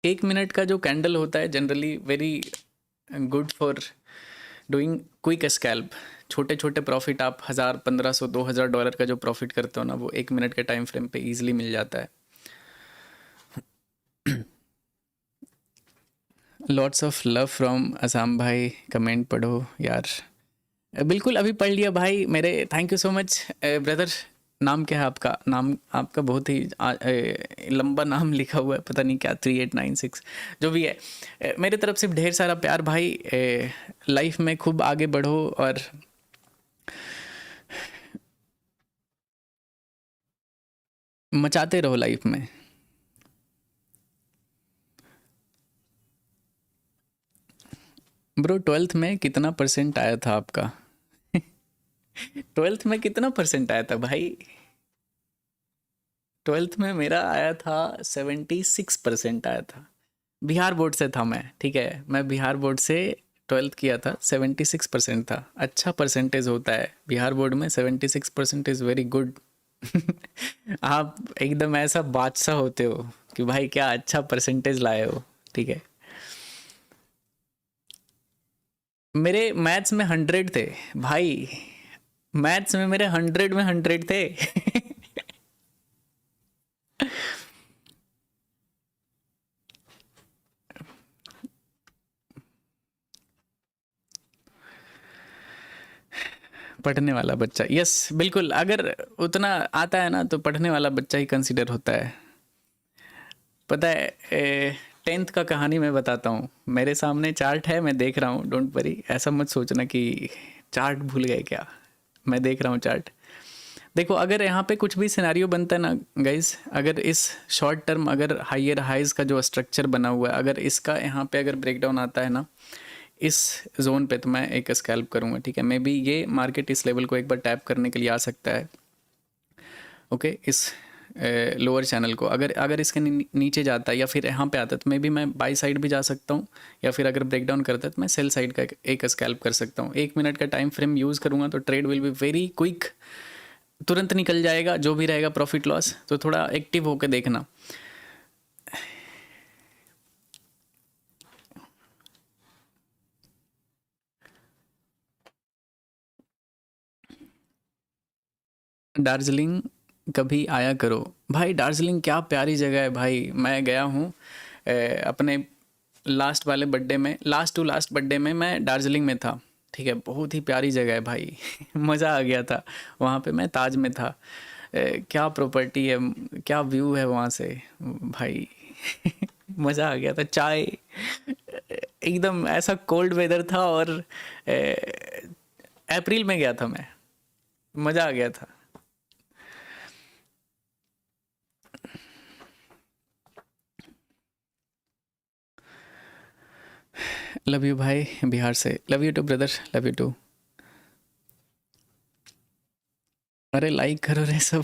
1 मिनट का जो कैंडल होता है generally very good for doing quick scalp, छोटे छोटे प्रॉफिट आप 1000, 1500, 2000 डॉलर का जो प्रॉफिट करते हो ना, वो 1 मिनट के टाइम फ्रेम पे इजीली मिल जाता है। Lots of love from Assam भाई, कमेंट पढ़ो यार। बिल्कुल अभी पढ़ लिया भाई मेरे, thank you so much brother. नाम क्या है आपका? नाम आपका बहुत ही लंबा नाम लिखा हुआ है, पता नहीं क्या 3896 जो भी है। मेरे तरफ से ढेर सारा प्यार भाई, लाइफ में खूब आगे बढ़ो और मचाते रहो लाइफ में। ब्रो 12th में कितना परसेंट आया था आपका? 12th में कितना परसेंट आया था भाई? 12th में मेरा आया था 76% आया था, बिहार बोर्ड से था मैं, ठीक है, मैं बिहार बोर्ड से 12th किया था, 76% था, अच्छा परसेंटेज होता है बिहार बोर्ड में, 76% इज़ वेरी गुड आप एकदम ऐसा बादशाह होते हो कि भाई क्या अच्छा परसेंटेज लाए हो, ठीक है। मेरे मैथ्स में 100 थे भाई, मैथ्स में मेरे 100 में 100 थे पढ़ने वाला बच्चा, यस बिल्कुल, अगर उतना आता है ना तो पढ़ने वाला बच्चा ही कंसिडर होता है। पता है 10th का कहानी मैं बताता हूँ, मेरे सामने चार्ट है, मैं देख रहा हूँ, डोंट वरी, ऐसा मत सोचना कि चार्ट भूल गए क्या, मैं देख रहा हूँ चार्ट। देखो अगर यहाँ पे कुछ भी सिनेरियो बनता है ना गाइस, अगर इस शॉर्ट टर्म अगर हायर हाइज का जो स्ट्रक्चर बना हुआ है, अगर इसका यहाँ पे अगर ब्रेकडाउन आता है ना इस जोन पे, तो मैं एक स्कैल्प करूँगा, ठीक है। मे बी ये मार्केट इस लेवल को एक बार टैप करने के लिए आ सकता है, ओके, इस लोअर चैनल को अगर अगर इसके नीचे जाता है या फिर यहाँ पे आता है तो मे बी मैं बाई साइड भी जा सकता हूँ, या फिर अगर ब्रेकडाउन करता है तो मैं सेल साइड का एक स्कैल्प कर सकता हूँ। 1 मिनट का टाइम फ्रेम यूज़ करूँगा तो trade will be very quick, तुरंत निकल जाएगा, जो भी रहेगा प्रॉफिट लॉस, तो थोड़ा एक्टिव होकर देखना। दार्जिलिंग कभी आया करो भाई, दार्जिलिंग क्या प्यारी जगह है भाई, मैं गया हूँ अपने लास्ट वाले बर्थडे में, लास्ट टू लास्ट बर्थडे में मैं दार्जिलिंग में था, ठीक है, बहुत ही प्यारी जगह है भाई मज़ा आ गया था वहाँ पे, मैं ताज में था, क्या प्रॉपर्टी है, क्या व्यू है वहाँ से भाई मज़ा आ गया था, चाय, एकदम ऐसा कोल्ड वेदर था, और अप्रैल में गया था मैं, मज़ा आ गया था। लव यू भाई बिहार से, love you too brother, love you too. अरे लाइक करो रे सब।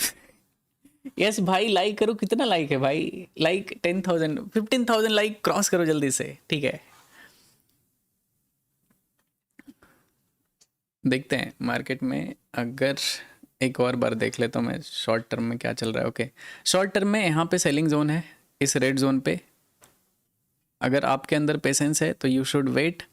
यस भाई, लाइक करो। कितना लाइक है भाई? लाइक 10,000, 15,000 लाइक क्रॉस करो जल्दी से, ठीक है। देखते हैं मार्केट में, अगर एक और बार देख लेता हूँ मैं शॉर्ट टर्म में क्या चल रहा है। ओके, शॉर्ट टर्म में यहाँ पे सेलिंग जोन है, इस रेड जोन पे। अगर आपके अंदर पेशेंस है तो यू शुड वेट,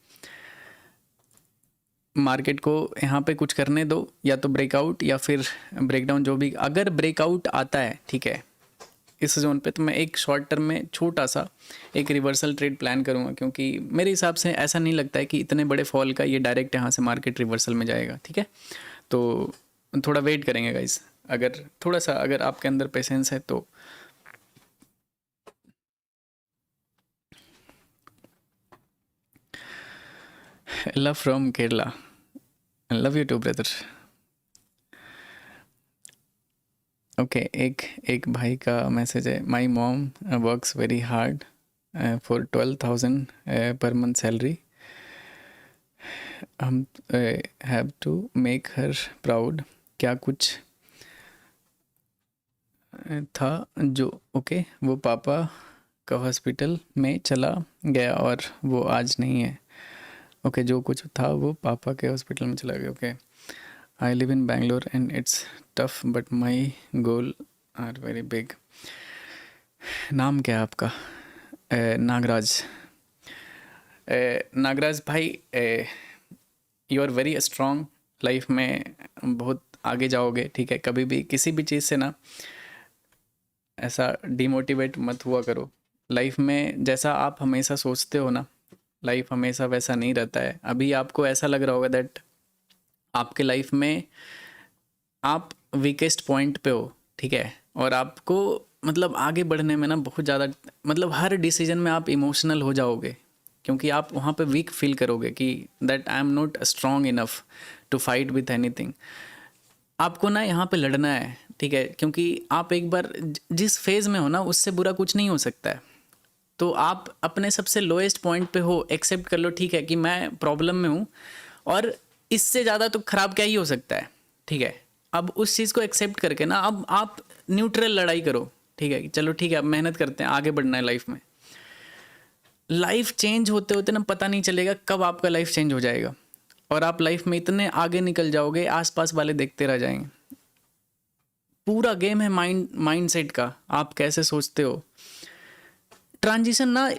मार्केट को यहाँ पे कुछ करने दो, या तो ब्रेकआउट या फिर ब्रेकडाउन, जो भी। अगर ब्रेकआउट आता है, ठीक है, इस जोन पे, तो मैं एक शॉर्ट टर्म में छोटा सा एक रिवर्सल ट्रेड प्लान करूँगा, क्योंकि मेरे हिसाब से ऐसा नहीं लगता है कि इतने बड़े फॉल का ये डायरेक्ट यहाँ से मार्केट रिवर्सल में जाएगा, ठीक है। तो थोड़ा वेट करेंगे गाइस, अगर थोड़ा सा अगर आपके अंदर पेशेंस है तो। Love from Kerala, love you too brother. Okay, एक एक भाई का मैसेज है, my mom works very hard for 12,000 per month salary, हम have to make her proud. क्या कुछ था जो, ओके, वो पापा का हॉस्पिटल में चला गया और वो आज नहीं है। ओके, जो कुछ था वो पापा के हॉस्पिटल में चला गया। Okay, I live in Bangalore and it's tough but my goal are very big. नाम क्या है आपका? नागराज। नागराज भाई, you are very strong, life में बहुत आगे जाओगे, ठीक है। कभी भी किसी भी चीज़ से ना ऐसा डिमोटिवेट मत हुआ करो। लाइफ में जैसा आप हमेशा सोचते हो ना, लाइफ हमेशा वैसा नहीं रहता है। अभी आपको ऐसा लग रहा होगा दैट आपके लाइफ में आप वीकेस्ट पॉइंट पे हो, ठीक है, और आपको मतलब आगे बढ़ने में ना बहुत ज़्यादा, मतलब हर डिसीजन में आप इमोशनल हो जाओगे, क्योंकि आप वहाँ पे वीक फील करोगे कि that I am not strong enough to fight with anything. आपको ना यहाँ पे लड़ना है, ठीक है, क्योंकि आप एक बार जिस फेज़ में हो ना, उससे बुरा कुछ नहीं हो सकता है। तो आप अपने सबसे लोएस्ट पॉइंट पे हो, एक्सेप्ट कर लो, ठीक है, कि मैं प्रॉब्लम में हूँ, और इससे ज़्यादा तो ख़राब क्या ही हो सकता है, ठीक है। अब उस चीज़ को एक्सेप्ट करके ना, अब आप न्यूट्रल लड़ाई करो, ठीक है, कि चलो ठीक है, अब मेहनत करते हैं, आगे बढ़ना है लाइफ में। लाइफ चेंज होते होते ना पता नहीं चलेगा कब आपका लाइफ चेंज हो जाएगा, और आप लाइफ में इतने आगे निकल जाओगे, आसपास वाले देखते रह जाएंगे। पूरा गेम है माइंडसेट का, आप कैसे सोचते हो। ट्रांजिशन ना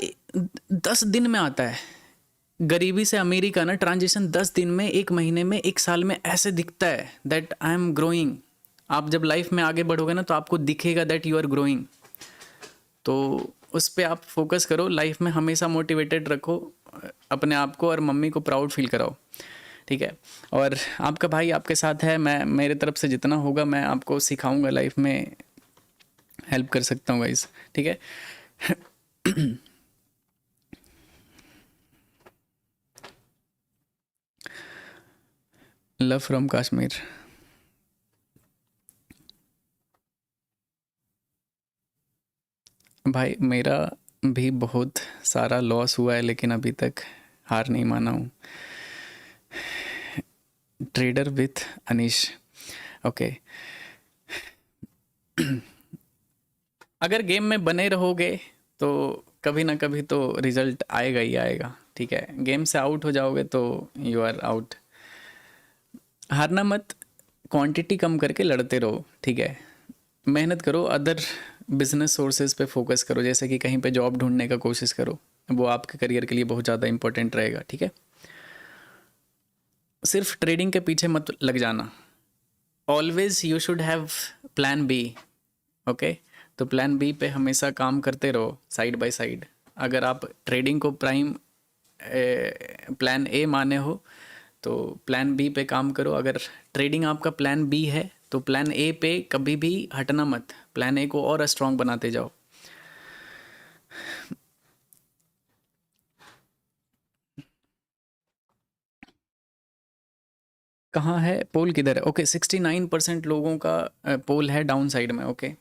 10 दिन में आता है, गरीबी से अमीरी का ना ट्रांजिशन 10 दिन में, 1 महीने में, 1 साल में ऐसे दिखता है दैट आई एम ग्रोइंग। आप जब लाइफ में आगे बढ़ोगे ना, तो आपको दिखेगा दैट यू आर ग्रोइंग। तो उस पर आप फोकस करो, लाइफ में हमेशा मोटिवेटेड रखो अपने आप को, और मम्मी को प्राउड फील कराओ, ठीक है। और आपका भाई आपके साथ है, मैं मेरे तरफ से जितना होगा मैं आपको सिखाऊंगा, लाइफ में हेल्प कर सकता हूँ गाइस, ठीक है। Love from Kashmir. भाई मेरा भी बहुत सारा लॉस हुआ है, लेकिन अभी तक हार नहीं माना हूँ। Trader with Anish. ओके, अगर गेम में बने रहोगे तो कभी ना कभी तो रिजल्ट आएगा ही आएगा, ठीक है। गेम से आउट हो जाओगे तो यू आर आउट। हारना मत, क्वांटिटी कम करके लड़ते रहो, ठीक है। मेहनत करो, अदर बिजनेस सोर्सेज पे फोकस करो, जैसे कि कहीं पे जॉब ढूंढने का कोशिश करो, वो आपके करियर के लिए बहुत ज़्यादा इंपॉर्टेंट रहेगा, ठीक है। सिर्फ ट्रेडिंग के पीछे मत लग जाना, always you should have plan B. Okay, तो प्लान बी पे हमेशा काम करते रहो साइड बाय साइड। अगर आप ट्रेडिंग को प्राइम प्लान ए माने हो, तो प्लान बी पे काम करो। अगर ट्रेडिंग आपका प्लान बी है, तो प्लान ए पे कभी भी हटना मत, प्लान ए को और स्ट्रॉन्ग बनाते जाओ। कहाँ है पोल, किधर है? ओके, 69% लोगों का पोल है डाउन साइड में। ओके,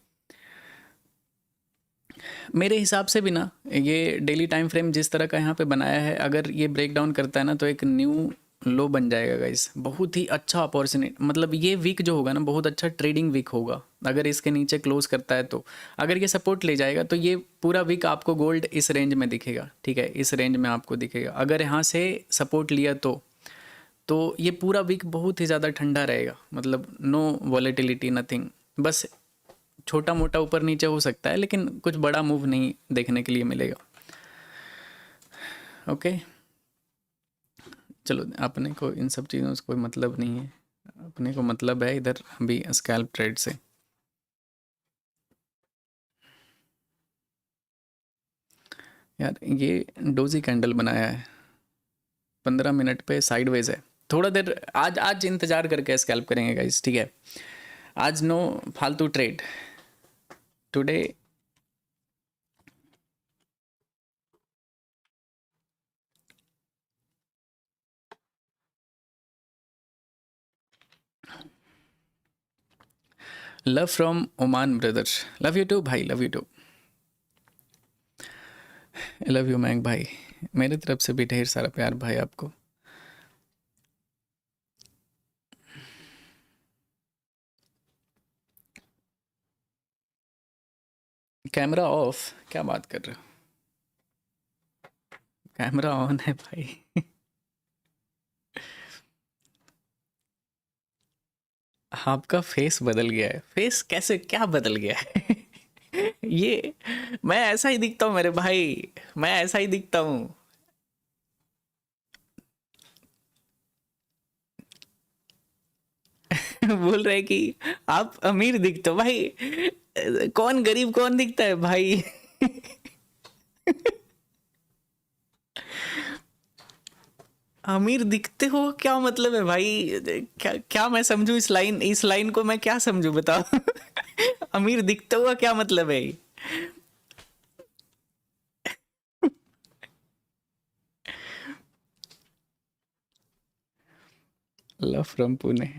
मेरे हिसाब से भी ना, ये डेली टाइम फ्रेम जिस तरह का यहाँ पे बनाया है, अगर ये ब्रेक डाउन करता है ना, तो एक न्यू लो बन जाएगा गाइस। बहुत ही अच्छा अपॉर्चुनिटी, मतलब ये वीक जो होगा ना बहुत अच्छा ट्रेडिंग वीक होगा अगर इसके नीचे क्लोज करता है तो। अगर ये सपोर्ट ले जाएगा तो ये पूरा वीक आपको गोल्ड इस रेंज में दिखेगा, ठीक है, इस रेंज में आपको दिखेगा। अगर यहाँ से सपोर्ट लिया तो ये पूरा वीक बहुत ही ज़्यादा ठंडा रहेगा, मतलब नो वॉलेटिलिटी नथिंग, बस छोटा मोटा ऊपर नीचे हो सकता है लेकिन कुछ बड़ा मूव नहीं देखने के लिए मिलेगा। ओके, चलो अपने को इन सब चीज़ों से कोई मतलब नहीं है, अपने को मतलब है इधर अभी स्कैल्प ट्रेड से। यार ये डोजी कैंडल बनाया है 15 मिनट पे साइडवेज है, थोड़ा देर आज आज इंतज़ार करके स्कैल्प करेंगे गाइस, ठीक है। आज नो फालतू trade today. Love from Oman brother, love you too भाई, love you too, love you मैंग भाई, मेरे तरफ से भी ढेर सारा प्यार भाई आपको। कैमरा ऑफ, क्या बात कर रहे हो, कैमरा ऑन है भाई। आपका फेस बदल गया है, फेस कैसे, क्या बदल गया है? ये मैं ऐसा ही दिखता हूँ मेरे भाई, मैं ऐसा ही दिखता हूँ। बोल रहे कि आप अमीर दिखते हो भाई, कौन गरीब कौन दिखता है भाई? अमीर दिखते हो क्या मतलब है भाई? क्या क्या मैं समझूं इस लाइन को मैं क्या समझूं बताओ? अमीर दिखते हो का क्या मतलब है? Love from Pune.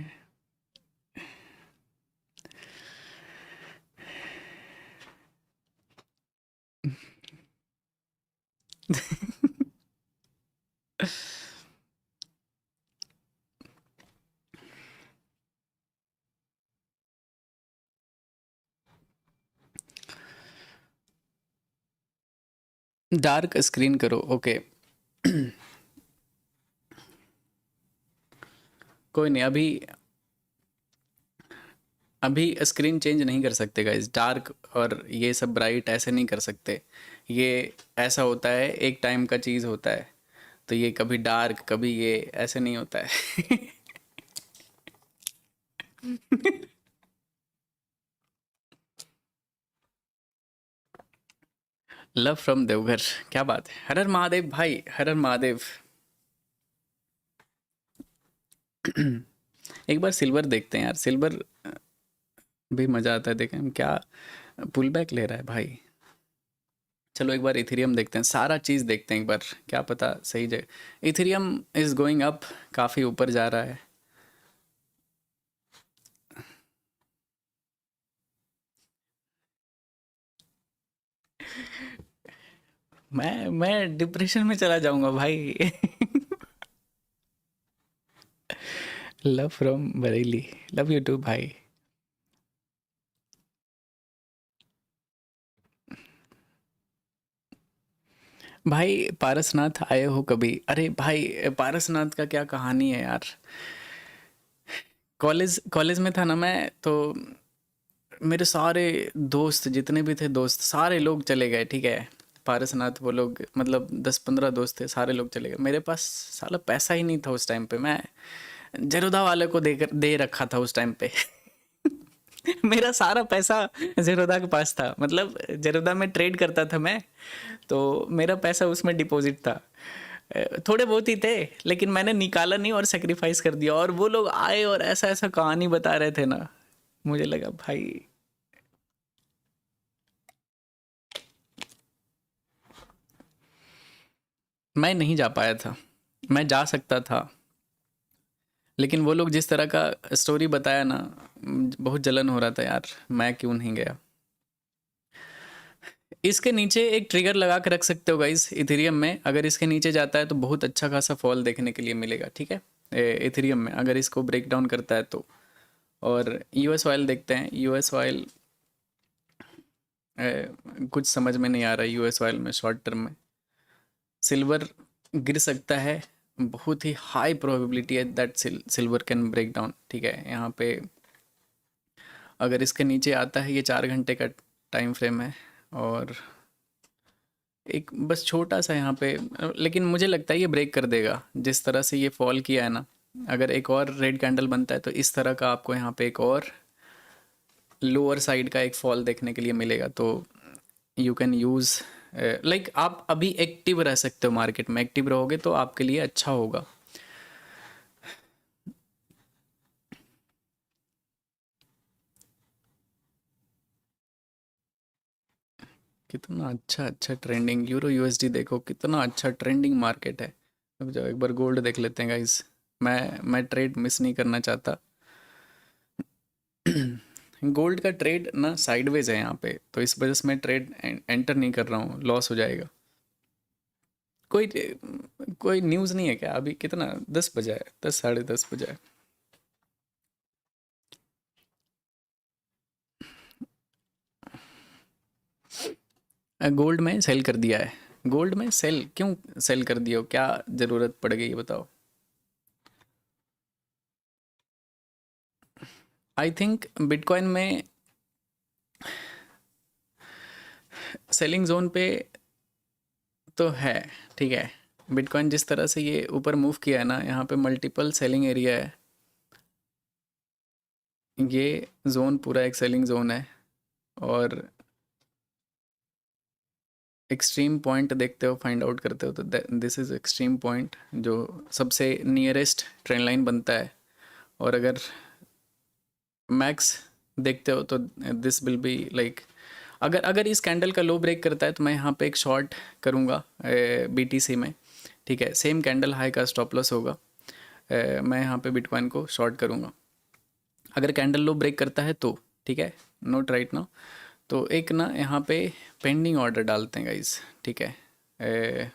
Dark screen करो, ओके। कोई नहीं, अभी अभी स्क्रीन चेंज नहीं कर सकते गाइस, डार्क और ये सब ब्राइट ऐसे नहीं कर सकते। ये ऐसा होता है, एक टाइम का चीज़ होता है, तो ये कभी डार्क कभी ये ऐसे नहीं होता है। लव फ्रॉम देवघर, क्या बात है, हर हर महादेव भाई, हर हर महादेव। एक बार सिल्वर देखते हैं यार, सिल्वर भी मज़ा आता है, देखें क्या पुल बैक ले रहा है भाई। चलो एक बार इथेरियम देखते हैं, सारा चीज़ देखते हैं एक बार, क्या पता सही जगह। इथेरियम इज़ गोइंग अप, काफ़ी ऊपर जा रहा है। मैं डिप्रेशन में चला जाऊंगा भाई। Love from Bareilly, love you too भाई। भाई पारसनाथ आए हो कभी? अरे भाई पारसनाथ का क्या कहानी है यार। कॉलेज कॉलेज में था ना मैं, तो मेरे सारे दोस्त जितने भी थे, दोस्त सारे लोग चले गए, ठीक है। पारसनाथ वो लोग, मतलब 10-15 दोस्त थे, सारे लोग चले गए। मेरे पास साला पैसा ही नहीं था उस टाइम पे, मैं जेरोदा वाले को दे रखा था उस टाइम पे। मेरा सारा पैसा जेरोदा के पास था, मतलब जेरोदा में ट्रेड करता था मैं, तो मेरा पैसा उसमें डिपॉजिट था। थोड़े बहुत ही थे, लेकिन मैंने निकाला नहीं और सेक्रीफाइस कर दिया, और वो लोग आए और ऐसा ऐसा कहानी बता रहे थे ना, मुझे लगा भाई। मैं नहीं जा पाया था, मैं जा सकता था, लेकिन वो लोग जिस तरह का स्टोरी बताया ना, बहुत जलन हो रहा था यार, मैं क्यों नहीं गया। इसके नीचे एक ट्रिगर लगा के रख सकते हो गाइस, इथेरियम में अगर इसके नीचे जाता है तो बहुत अच्छा खासा फॉल देखने के लिए मिलेगा, ठीक है। एथेरियम में, अगर इसको ब्रेक डाउन करता है तो। और यूएस ऑयल देखते हैं, यूएस ऑयल कुछ समझ में नहीं आ रहा है यूएस ऑयल में शॉर्ट टर्म में। सिल्वर गिर सकता है, बहुत ही हाई प्रोबेबिलिटी है that silver can break down, ठीक है। यहाँ पे अगर इसके नीचे आता है, ये 4 घंटे का टाइम फ्रेम है, और एक बस छोटा सा यहाँ पे, लेकिन मुझे लगता है ये ब्रेक कर देगा जिस तरह से ये फॉल किया है ना। अगर एक और रेड कैंडल बनता है तो इस तरह का आपको यहाँ पे एक और लोअर साइड का एक फॉल देखने के लिए मिलेगा। तो यू कैन यूज़, लाइक आप अभी एक्टिव रह सकते हो मार्केट में, एक्टिव रहोगे तो आपके लिए अच्छा होगा। कितना अच्छा अच्छा ट्रेंडिंग यूरो यूएसडी, देखो कितना अच्छा ट्रेंडिंग मार्केट है। अब जाओ एक बार गोल्ड देख लेते हैं गाइस। मैं ट्रेड मिस नहीं करना चाहता। गोल्ड का ट्रेड ना साइडवेज है यहाँ पे, तो इस वजह से मैं ट्रेड एंटर नहीं कर रहा हूँ, लॉस हो जाएगा। कोई कोई न्यूज़ नहीं है क्या? अभी कितना 10 बजा है, 10 साढ़े 10 बजा है। गोल्ड में सेल कर दिया है। गोल्ड में सेल क्यों सेल कर दिया हो? क्या ज़रूरत पड़ गई ये बताओ। आई थिंक बिटकॉइन में सेलिंग जोन पे तो है, ठीक है। बिटकॉइन जिस तरह से ये ऊपर मूव किया है ना, यहाँ पे मल्टीपल सेलिंग एरिया है। ये जोन पूरा एक सेलिंग जोन है, और एक्सट्रीम पॉइंट देखते हो, फाइंड आउट करते हो तो दिस इज़ एक्सट्रीम पॉइंट जो सबसे नियरेस्ट ट्रेंड लाइन बनता है। और अगर मैक्स देखते हो तो दिस विल बी लाइक, अगर अगर इस कैंडल का लो ब्रेक करता है तो मैं यहाँ पे एक शॉर्ट करूँगा बीटीसी में, ठीक है। सेम कैंडल हाई का स्टॉप लॉस होगा। मैं यहाँ पे बिटकॉइन को शॉर्ट करूँगा अगर कैंडल लो ब्रेक करता है तो, ठीक है। Note right now. तो एक ना यहाँ पे पेंडिंग ऑर्डर डालते हैं गाइस, ठीक है।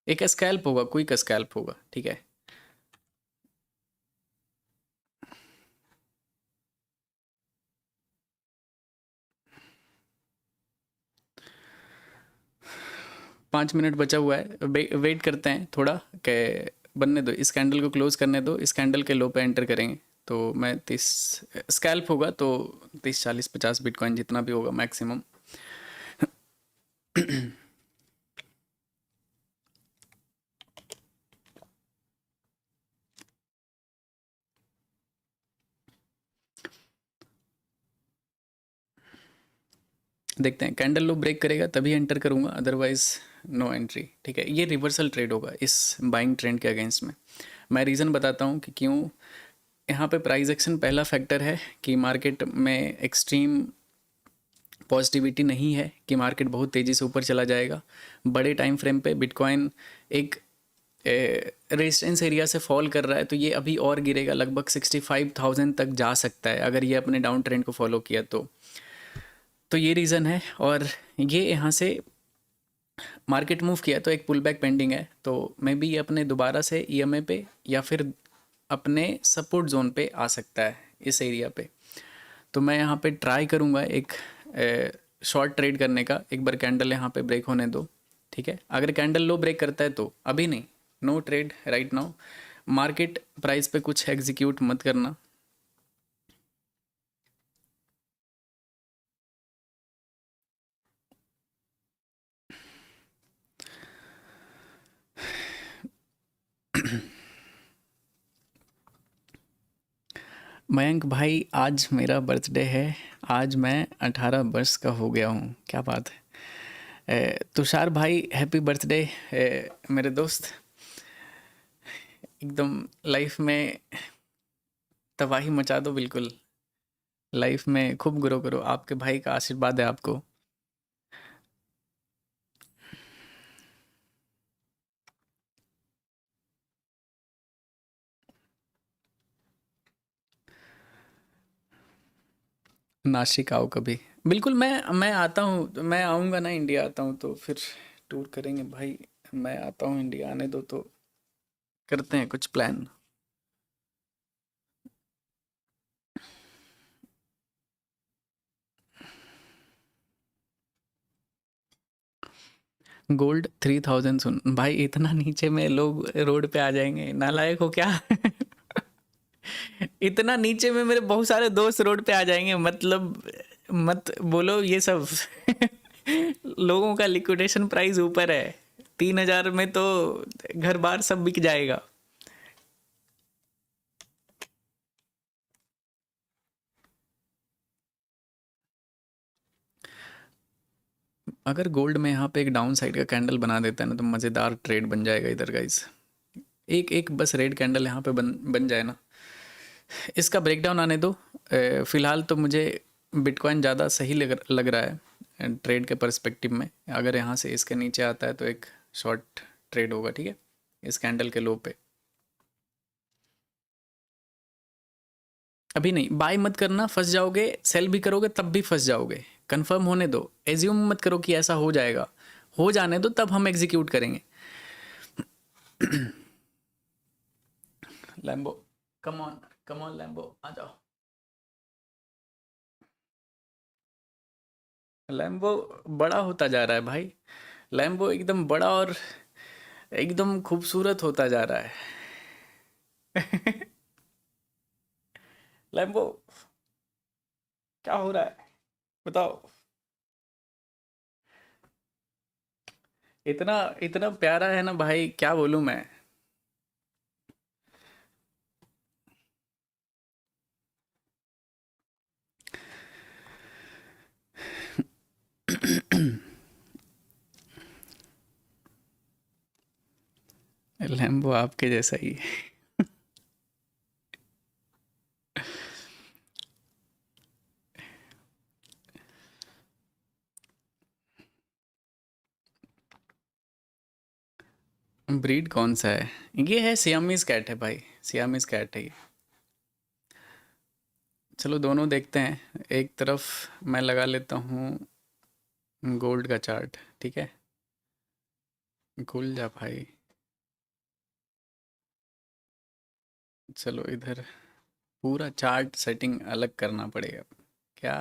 एक स्कैल्प होगा, क्विक स्कैल्प होगा, ठीक है। पाँच मिनट बचा हुआ है, वेट करते हैं थोड़ा के बनने दो, इस कैंडल को क्लोज करने दो, इस कैंडल के लो पे एंटर करेंगे। तो मैं 30 स्कैल्प होगा तो 30 40 50 बिटकॉइन जितना भी होगा मैक्सिमम। देखते हैं, कैंडल लो ब्रेक करेगा तभी एंटर करूंगा, अदरवाइज नो एंट्री, ठीक है। ये रिवर्सल ट्रेड होगा इस बाइंग ट्रेंड के अगेंस्ट में। मैं रीज़न बताता हूँ कि क्यों। यहाँ पे प्राइस एक्शन पहला फैक्टर है कि मार्केट में एक्सट्रीम पॉजिटिविटी नहीं है कि मार्केट बहुत तेज़ी से ऊपर चला जाएगा। बड़े टाइम फ्रेम पे बिटकॉइन एक रेजिस्टेंस एरिया से फॉल कर रहा है, तो ये अभी और गिरेगा, लगभग 65,000 तक जा सकता है अगर ये अपने डाउन ट्रेंड को फॉलो किया तो ये रीज़न है। और ये यहाँ से मार्केट मूव किया तो एक पुल बैक पेंडिंग है, तो मे बी ये अपने दोबारा से ईएमए पे या फिर अपने सपोर्ट जोन पे आ सकता है इस एरिया पे। तो मैं यहाँ पे ट्राई करूँगा एक शॉर्ट ट्रेड करने का। एक बार कैंडल यहाँ पे ब्रेक होने दो, ठीक है। अगर कैंडल लो ब्रेक करता है तो अभी नहीं, no trade right now. Market price पे कुछ एग्जीक्यूट मत करना। मयंक भाई, आज मेरा बर्थडे है। आज मैं 18 वर्ष का हो गया हूँ, क्या बात है। तुषार भाई हैप्पी बर्थडे मेरे दोस्त। एकदम लाइफ में तबाही मचा दो बिल्कुल। लाइफ में खूब ग्रो करो, आपके भाई का आशीर्वाद है आपको। नासिक आओ कभी। बिल्कुल, मैं आता हूँ, मैं आऊँगा ना, इंडिया आता हूँ तो फिर टूर करेंगे भाई। मैं आता हूँ इंडिया, आने दो तो करते हैं कुछ प्लान। गोल्ड 3000 सुन भाई, इतना नीचे में लोग रोड पे आ जाएंगे, नालायक हो क्या? इतना नीचे में मेरे बहुत सारे दोस्त रोड पे आ जाएंगे, मतलब मत बोलो ये सब। लोगों का लिक्विडेशन प्राइस ऊपर है, 3000 में तो घर बार सब बिक जाएगा। अगर गोल्ड में यहाँ पे एक डाउन साइड का कैंडल बना देता है ना, तो मज़ेदार ट्रेड बन जाएगा इधर गाइस। एक एक बस रेड कैंडल यहाँ पे बन बन जाए ना। इसका ब्रेकडाउन आने दो। फिलहाल तो मुझे बिटकॉइन ज़्यादा सही लग रहा है ट्रेड के पर्सपेक्टिव में। अगर यहाँ से इसके नीचे आता है तो एक शॉर्ट ट्रेड होगा, ठीक है, इस कैंडल के लो पे। अभी नहीं, बाय मत करना, फंस जाओगे। सेल भी करोगे तब भी फंस जाओगे। कंफर्म होने दो, एज्यूम मत करो कि ऐसा हो जाएगा। हो जाने दो, तब हम एग्जीक्यूट करेंगे। Lambo, come on, come on Lambo, आ जाओ। लैम्बो बड़ा होता जा रहा है भाई। लैम्बो एकदम बड़ा और एकदम खूबसूरत होता जा रहा है। लैम्बो, क्या हो रहा है बताओ। इतना इतना प्यारा है ना भाई, क्या बोलूं मैं। लैम्बो आपके जैसा ही है। ब्रीड कौन सा है? ये है सियामीज कैट है भाई, सियामीज कैट है ये। चलो दोनों देखते हैं। एक तरफ मैं लगा लेता हूँ गोल्ड का चार्ट, ठीक है। खुल जा भाई। चलो इधर पूरा चार्ट सेटिंग अलग करना पड़ेगा क्या।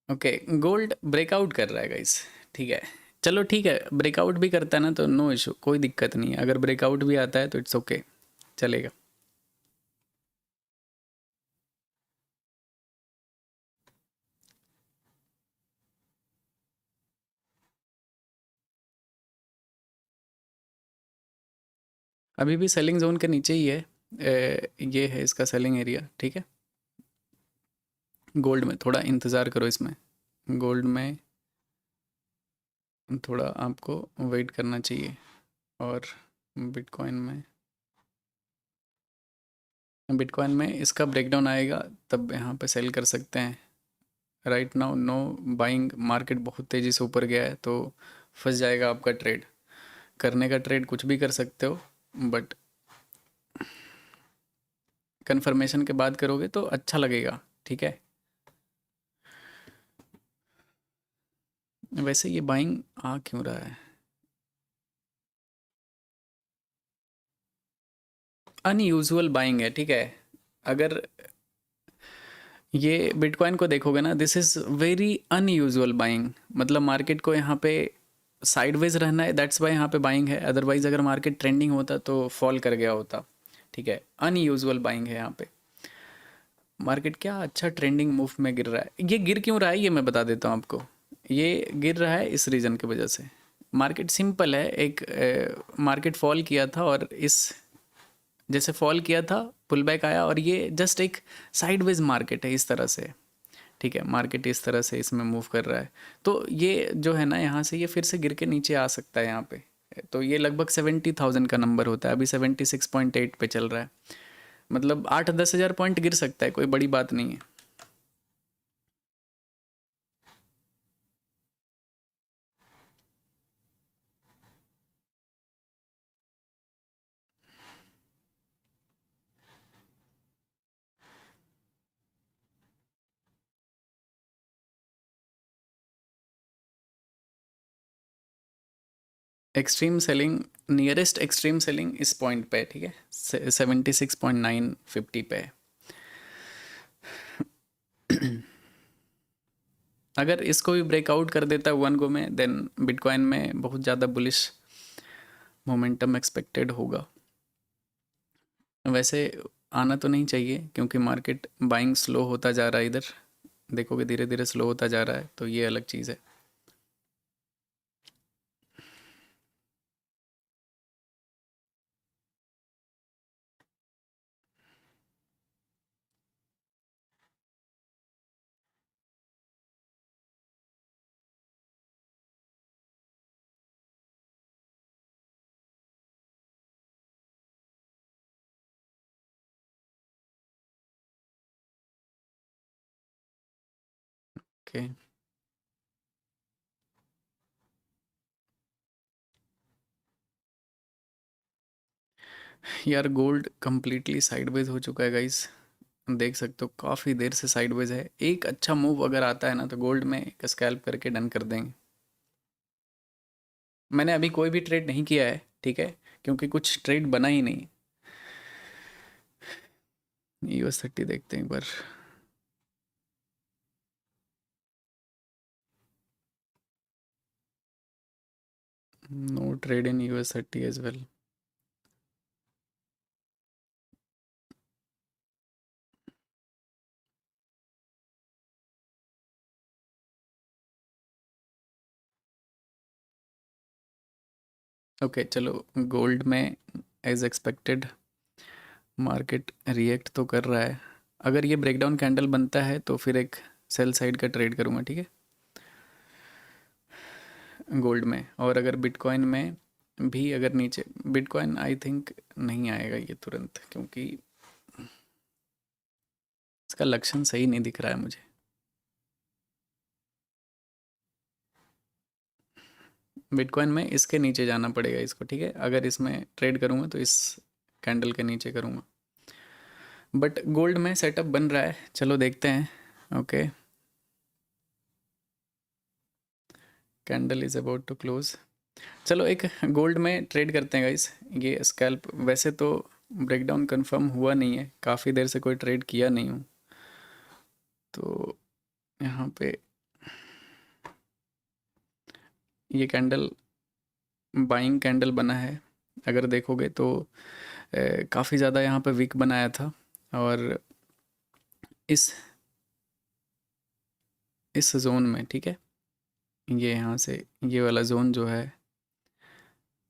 ओके, गोल्ड ब्रेकआउट कर रहा है गाइस, ठीक है। चलो ठीक है, ब्रेकआउट भी करता है ना तो नो इशू, कोई दिक्कत नहीं है। अगर ब्रेकआउट भी आता है तो इट्स ओके, चलेगा। अभी भी सेलिंग जोन के नीचे ही है। ये है इसका सेलिंग एरिया, ठीक है। गोल्ड में थोड़ा इंतज़ार करो, इसमें गोल्ड में थोड़ा आपको वेट करना चाहिए। और बिटकॉइन में, बिटकॉइन में इसका ब्रेकडाउन आएगा तब यहाँ पे सेल कर सकते हैं। Right now know buying, market बहुत तेज़ी से ऊपर गया है तो फंस जाएगा आपका ट्रेड। करने का ट्रेड कुछ भी कर सकते हो, बट कंफर्मेशन के बाद करोगे तो अच्छा लगेगा, ठीक है। वैसे ये बाइंग आ क्यों रहा है? अनयूजुअल बाइंग है, ठीक है। अगर ये बिटकॉइन को देखोगे ना, this is very unusual buying. मतलब मार्केट को यहाँ पे साइडवेज रहना है, दैट्स वाई यहाँ पे बाइंग है। अदरवाइज अगर मार्केट ट्रेंडिंग होता तो फॉल कर गया होता, ठीक है। अनयूजुअल बाइंग है यहाँ पे। मार्केट क्या अच्छा ट्रेंडिंग मूव में गिर रहा है। ये गिर क्यों रहा है ये मैं बता देता हूँ आपको। ये गिर रहा है इस रीज़न की वजह से। मार्केट सिंपल है, एक मार्केट फॉल किया था और इस जैसे फॉल किया था, पुल बैक आया, और ये जस्ट एक साइडवेज मार्केट है इस तरह से, ठीक है। मार्केट इस तरह से इसमें मूव कर रहा है, तो ये जो है ना, यहाँ से ये फिर से गिर के नीचे आ सकता है यहाँ पे। तो ये लगभग 70,000 का नंबर होता है, अभी 76.8 पे चल रहा है। मतलब 8-10 हज़ार पॉइंट गिर सकता है, कोई बड़ी बात नहीं है। Extreme selling, nearest extreme selling इस पॉइंट पे है, ठीक है, 76.950 पे है। अगर इसको भी ब्रेकआउट कर देता है वन गो में, देन बिटकॉइन में बहुत ज़्यादा बुलिश मोमेंटम एक्सपेक्टेड होगा। वैसे आना तो नहीं चाहिए क्योंकि मार्केट बाइंग स्लो होता जा रहा है, इधर देखोगे धीरे धीरे स्लो होता जा रहा है, तो ये अलग चीज़ है। ओके, यार गोल्ड कंप्लीटली साइडवेज हो चुका है गाइस, देख सकते हो काफ़ी देर से साइडवेज है। एक अच्छा मूव अगर आता है ना तो गोल्ड में एक स्कैल्प करके डन कर देंगे। मैंने अभी कोई भी ट्रेड नहीं किया है, ठीक है, क्योंकि कुछ ट्रेड बना ही नहीं। US30 देखते हैं एक बार। No trade in US30 as well. Okay चलो, गोल्ड में एज एक्सपेक्टेड मार्केट रिएक्ट तो कर रहा है। अगर ये ब्रेकडाउन कैंडल बनता है तो फिर एक सेल साइड का ट्रेड करूँगा, ठीक है, गोल्ड में। और अगर बिटकॉइन में भी अगर नीचे, बिटकॉइन आई थिंक नहीं आएगा ये तुरंत, क्योंकि इसका लक्षण सही नहीं दिख रहा है मुझे। बिटकॉइन में इसके नीचे जाना पड़ेगा इसको, ठीक है, अगर इसमें ट्रेड करूँगा तो इस कैंडल के नीचे करूँगा। बट गोल्ड में सेटअप बन रहा है, चलो देखते हैं। Okay, candle is about to close. चलो एक गोल्ड में ट्रेड करते हैं गाइस। ये स्कैल्प वैसे तो ब्रेकडाउन कंफर्म हुआ नहीं है, काफ़ी देर से कोई ट्रेड किया नहीं हूँ, तो यहाँ पे ये कैंडल बाइंग कैंडल बना है। अगर देखोगे तो काफ़ी ज़्यादा यहाँ पे वीक बनाया था, और इस जोन में, ठीक है, ये यहाँ से ये वाला जोन जो है,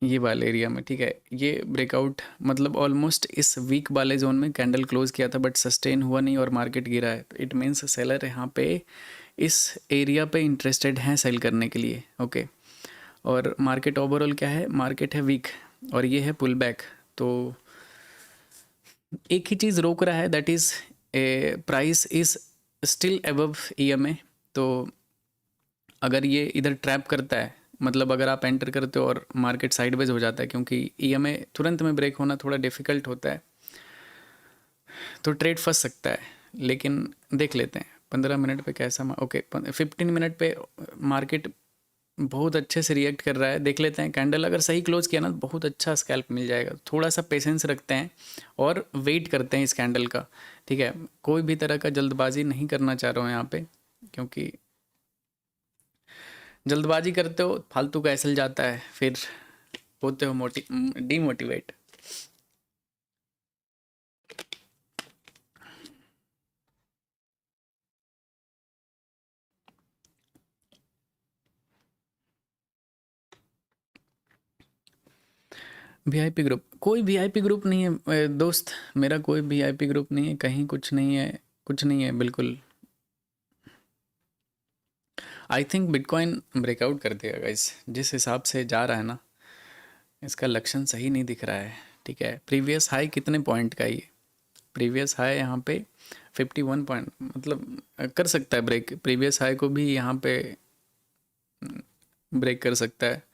ये वाले एरिया में, ठीक है, ये ब्रेकआउट मतलब ऑलमोस्ट इस वीक वाले जोन में कैंडल क्लोज किया था, बट सस्टेन हुआ नहीं और मार्केट गिरा है। तो इट मीन्स सेलर यहाँ पे इस एरिया पे इंटरेस्टेड हैं सेल करने के लिए। ओके, और मार्केट ओवरऑल क्या है, मार्केट है वीक और ये है पुल बैक। तो एक ही चीज़ रोक रहा है, that is price is still above EMA। तो अगर ये इधर ट्रैप करता है, मतलब अगर आप एंटर करते हो और मार्केट साइडवेज हो जाता है, क्योंकि EMA तुरंत में ब्रेक होना थोड़ा डिफ़िकल्ट होता है, तो ट्रेड फंस सकता है। लेकिन देख लेते हैं 15 मिनट पे कैसा ओके 15 मिनट पे मार्केट बहुत अच्छे से रिएक्ट कर रहा है। देख लेते हैं, कैंडल अगर सही क्लोज किया ना तो बहुत अच्छा स्कैल्प मिल जाएगा। थोड़ा सा पेशेंस रखते हैं और वेट करते हैं इस कैंडल का, ठीक है। कोई भी तरह का जल्दबाजी नहीं करना चाह रहा हूँ यहाँ पे, क्योंकि जल्दबाजी करते हो फालतू का एसल जाता है, फिर होते हो डीमोटिवेट। VIP ग्रुप, कोई VIP ग्रुप नहीं है दोस्त, मेरा कोई VIP ग्रुप नहीं है, कहीं कुछ नहीं है, कुछ नहीं है बिल्कुल। आई थिंक बिटकॉइन ब्रेकआउट कर देगा गाइस, जिस हिसाब से जा रहा है ना, इसका लक्षण सही नहीं दिख रहा है, ठीक है। प्रीवियस हाई कितने पॉइंट का, ये प्रीवियस हाई यहाँ पे 51 पॉइंट, मतलब कर सकता है ब्रेक, प्रीवियस हाई को भी यहाँ पे ब्रेक कर सकता है।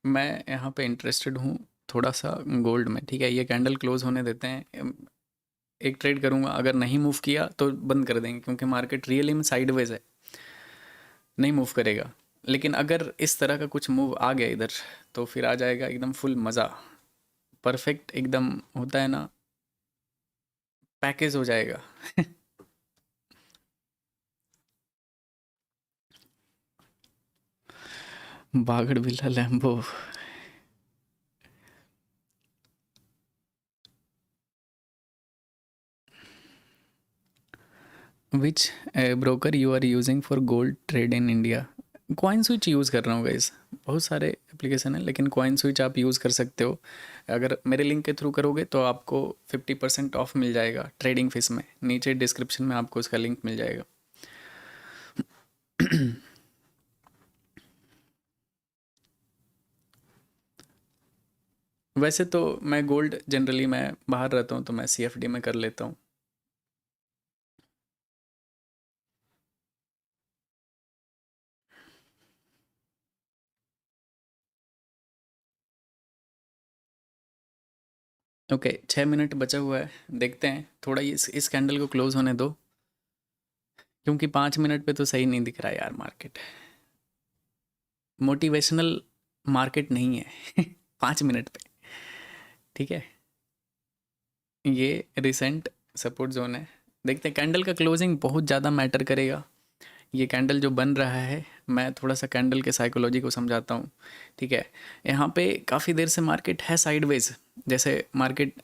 मैं यहाँ पे इंटरेस्टेड हूँ थोड़ा सा गोल्ड में, ठीक है, ये कैंडल क्लोज होने देते हैं। एक ट्रेड करूँगा, अगर नहीं मूव किया तो बंद कर देंगे, क्योंकि मार्केट रियली में साइडवेज है, नहीं मूव करेगा। लेकिन अगर इस तरह का कुछ मूव आ गया इधर, तो फिर आ जाएगा एकदम फुल मज़ा, परफेक्ट एकदम, होता है ना, पैकेज हो जाएगा। Bagad Billa Lambo. Which broker you are using for gold trade in India? CoinSwitch use कर रहा हूँ गाइस, बहुत सारे एप्लीकेशन है, लेकिन कॉइन स्विच आप यूज़ कर सकते हो। अगर मेरे लिंक के थ्रू करोगे तो आपको 50% ऑफ मिल जाएगा ट्रेडिंग फीस में, नीचे डिस्क्रिप्शन में आपको उसका लिंक मिल जाएगा। वैसे तो मैं गोल्ड जनरली, मैं बाहर रहता हूँ तो मैं CFD में कर लेता हूँ। ओके, 6 मिनट बचा हुआ है, देखते हैं थोड़ा इस कैंडल को क्लोज होने दो, क्योंकि 5 मिनट पे तो सही नहीं दिख रहा है यार मार्केट, मोटिवेशनल मार्केट नहीं है। 5 मिनट पे, ठीक है। ये रिसेंट सपोर्ट जोन है, देखते हैं कैंडल का क्लोजिंग बहुत ज़्यादा मैटर करेगा। ये कैंडल जो बन रहा है, मैं थोड़ा सा कैंडल के साइकोलॉजी को समझाता हूँ, ठीक है। यहाँ पे काफ़ी देर से मार्केट है साइडवेज, जैसे मार्केट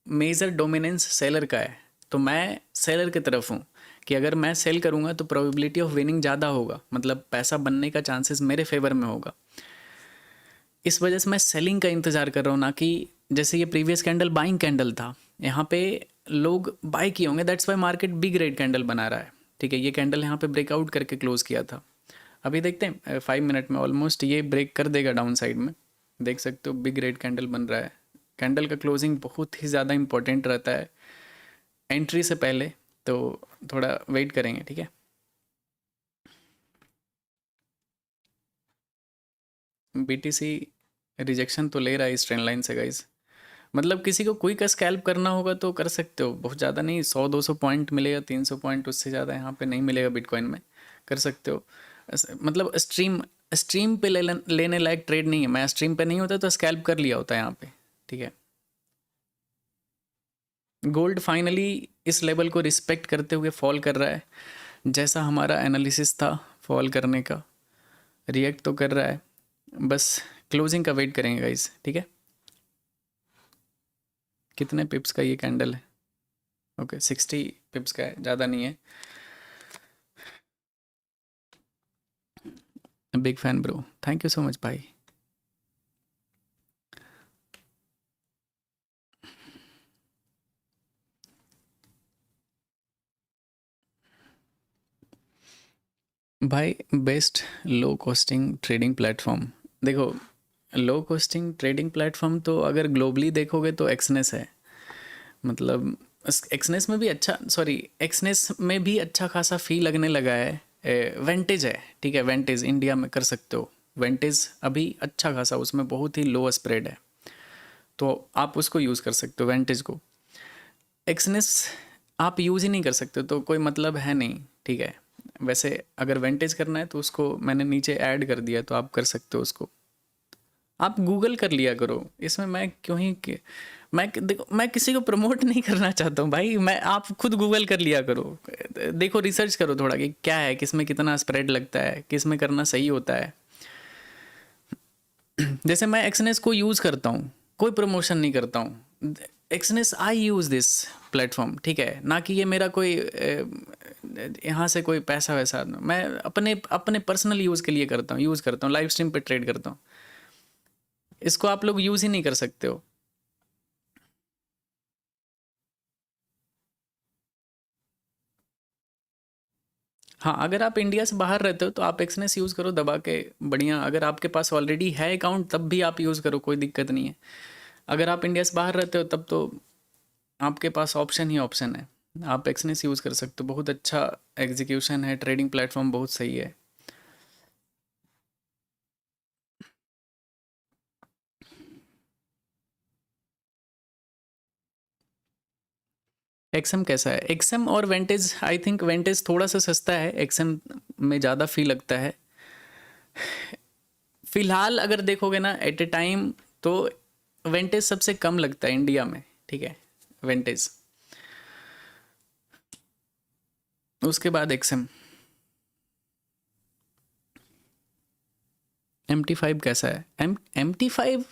मेजर डोमिनेंस सेलर का है, तो मैं सेलर की तरफ हूँ कि अगर मैं सेल करूँगा तो प्रोबेबिलिटी ऑफ विनिंग ज़्यादा होगा, मतलब पैसा बनने का चांसेस मेरे फेवर में होगा। इस वजह से मैं सेलिंग का इंतज़ार कर रहा हूँ, ना कि जैसे ये प्रीवियस कैंडल बाइंग कैंडल था, यहाँ पे लोग बाई किए होंगे, that's why market big red candle बना रहा है, ठीक है। ये कैंडल यहाँ पे ब्रेकआउट करके क्लोज किया था, अभी देखते हैं 5 मिनट में ऑलमोस्ट ये ब्रेक कर देगा डाउन साइड में, देख सकते हो बिग रेड कैंडल बन रहा है। कैंडल का क्लोजिंग बहुत ही ज़्यादा इंपॉर्टेंट रहता है एंट्री से पहले, तो थोड़ा वेट करेंगे, ठीक है। BTC रिजेक्शन तो ले रहा है इस ट्रेंड लाइन से गाइज, मतलब किसी को क्विक स्कैल्प करना होगा तो कर सकते हो, बहुत ज़्यादा नहीं, 100-200 पॉइंट मिलेगा, 300 पॉइंट, उससे ज़्यादा यहाँ पे नहीं मिलेगा बिटकॉइन में, कर सकते हो। मतलब स्ट्रीम स्ट्रीम पे लेने लायक ट्रेड नहीं है, मैं स्ट्रीम पे नहीं होता तो स्कैल्प कर लिया होता है यहाँ पे, ठीक है। गोल्ड फाइनली इस लेवल को रिस्पेक्ट करते हुए फॉल कर रहा है, जैसा हमारा एनालिसिस था फॉल करने का, रिएक्ट तो कर रहा है, बस क्लोजिंग का वेट करेंगे गाइस, ठीक है। कितने पिप्स का ये कैंडल है? ओके, 60 पिप्स का है, ज़्यादा नहीं है। Big fan bro, thank you so much भाई। भाई बेस्ट लो कॉस्टिंग ट्रेडिंग प्लेटफॉर्म, देखो लो कॉस्टिंग ट्रेडिंग प्लेटफॉर्म तो अगर ग्लोबली देखोगे तो एक्सनेस है, मतलब एक्सनेस में भी अच्छा, सॉरी एक्सनेस में भी अच्छा खासा फी लगने लगा है। वेंटेज है, ठीक है, वेंटेज इंडिया में कर सकते हो, वेंटेज अभी अच्छा खासा, उसमें बहुत ही लो स्प्रेड है, तो आप उसको यूज़ कर सकते हो वेंटेज को। एक्सनेस आप यूज़ ही नहीं कर सकते तो कोई मतलब है नहीं, ठीक है। वैसे अगर वेंटेज करना है तो उसको मैंने नीचे ऐड कर दिया, तो आप कर सकते हो उसको, आप गूगल कर लिया करो, इसमें मैं क्यों ही देखो मैं किसी को प्रमोट नहीं करना चाहता हूँ भाई, मैं आप खुद गूगल कर लिया करो, देखो रिसर्च करो थोड़ा कि क्या है, किस में कितना स्प्रेड लगता है, किस में करना सही होता है। जैसे मैं एक्सनेस को यूज़ करता हूँ, कोई प्रमोशन नहीं करता हूँ, Exness I use this platform, ठीक है, ना कि ये मेरा कोई यहाँ से कोई पैसा वैसा, मैं अपने अपने पर्सनल यूज़ के लिए करता हूँ, यूज़ करता हूँ, लाइव स्ट्रीम पे ट्रेड करता हूँ, इसको आप लोग यूज़ ही नहीं कर सकते हो। हाँ, अगर आप इंडिया से बाहर रहते हो तो आप एक्सनेस यूज़ करो दबा के, बढ़िया, अगर आपके पास ऑलरेडी है अकाउंट तब भी आप यूज़ करो, कोई दिक्कत नहीं है। अगर आप इंडिया से बाहर रहते हो तब तो आपके पास ऑप्शन ही ऑप्शन है, आप एक्सनेस यूज़ कर सकते हो, बहुत अच्छा एग्जीक्यूशन है, ट्रेडिंग प्लेटफॉर्म बहुत सही है। एक्सएम कैसा है? एक्सएम और वेंटेज, आई थिंक वेंटेज थोड़ा सा सस्ता है, एक्सएम में ज़्यादा फी लगता है। फिलहाल अगर देखोगे ना एट ए टाइम, तो वेंटेज सबसे कम लगता है इंडिया में, ठीक है, वेंटेज, उसके बाद एक्सएम। MT5 कैसा है? MT5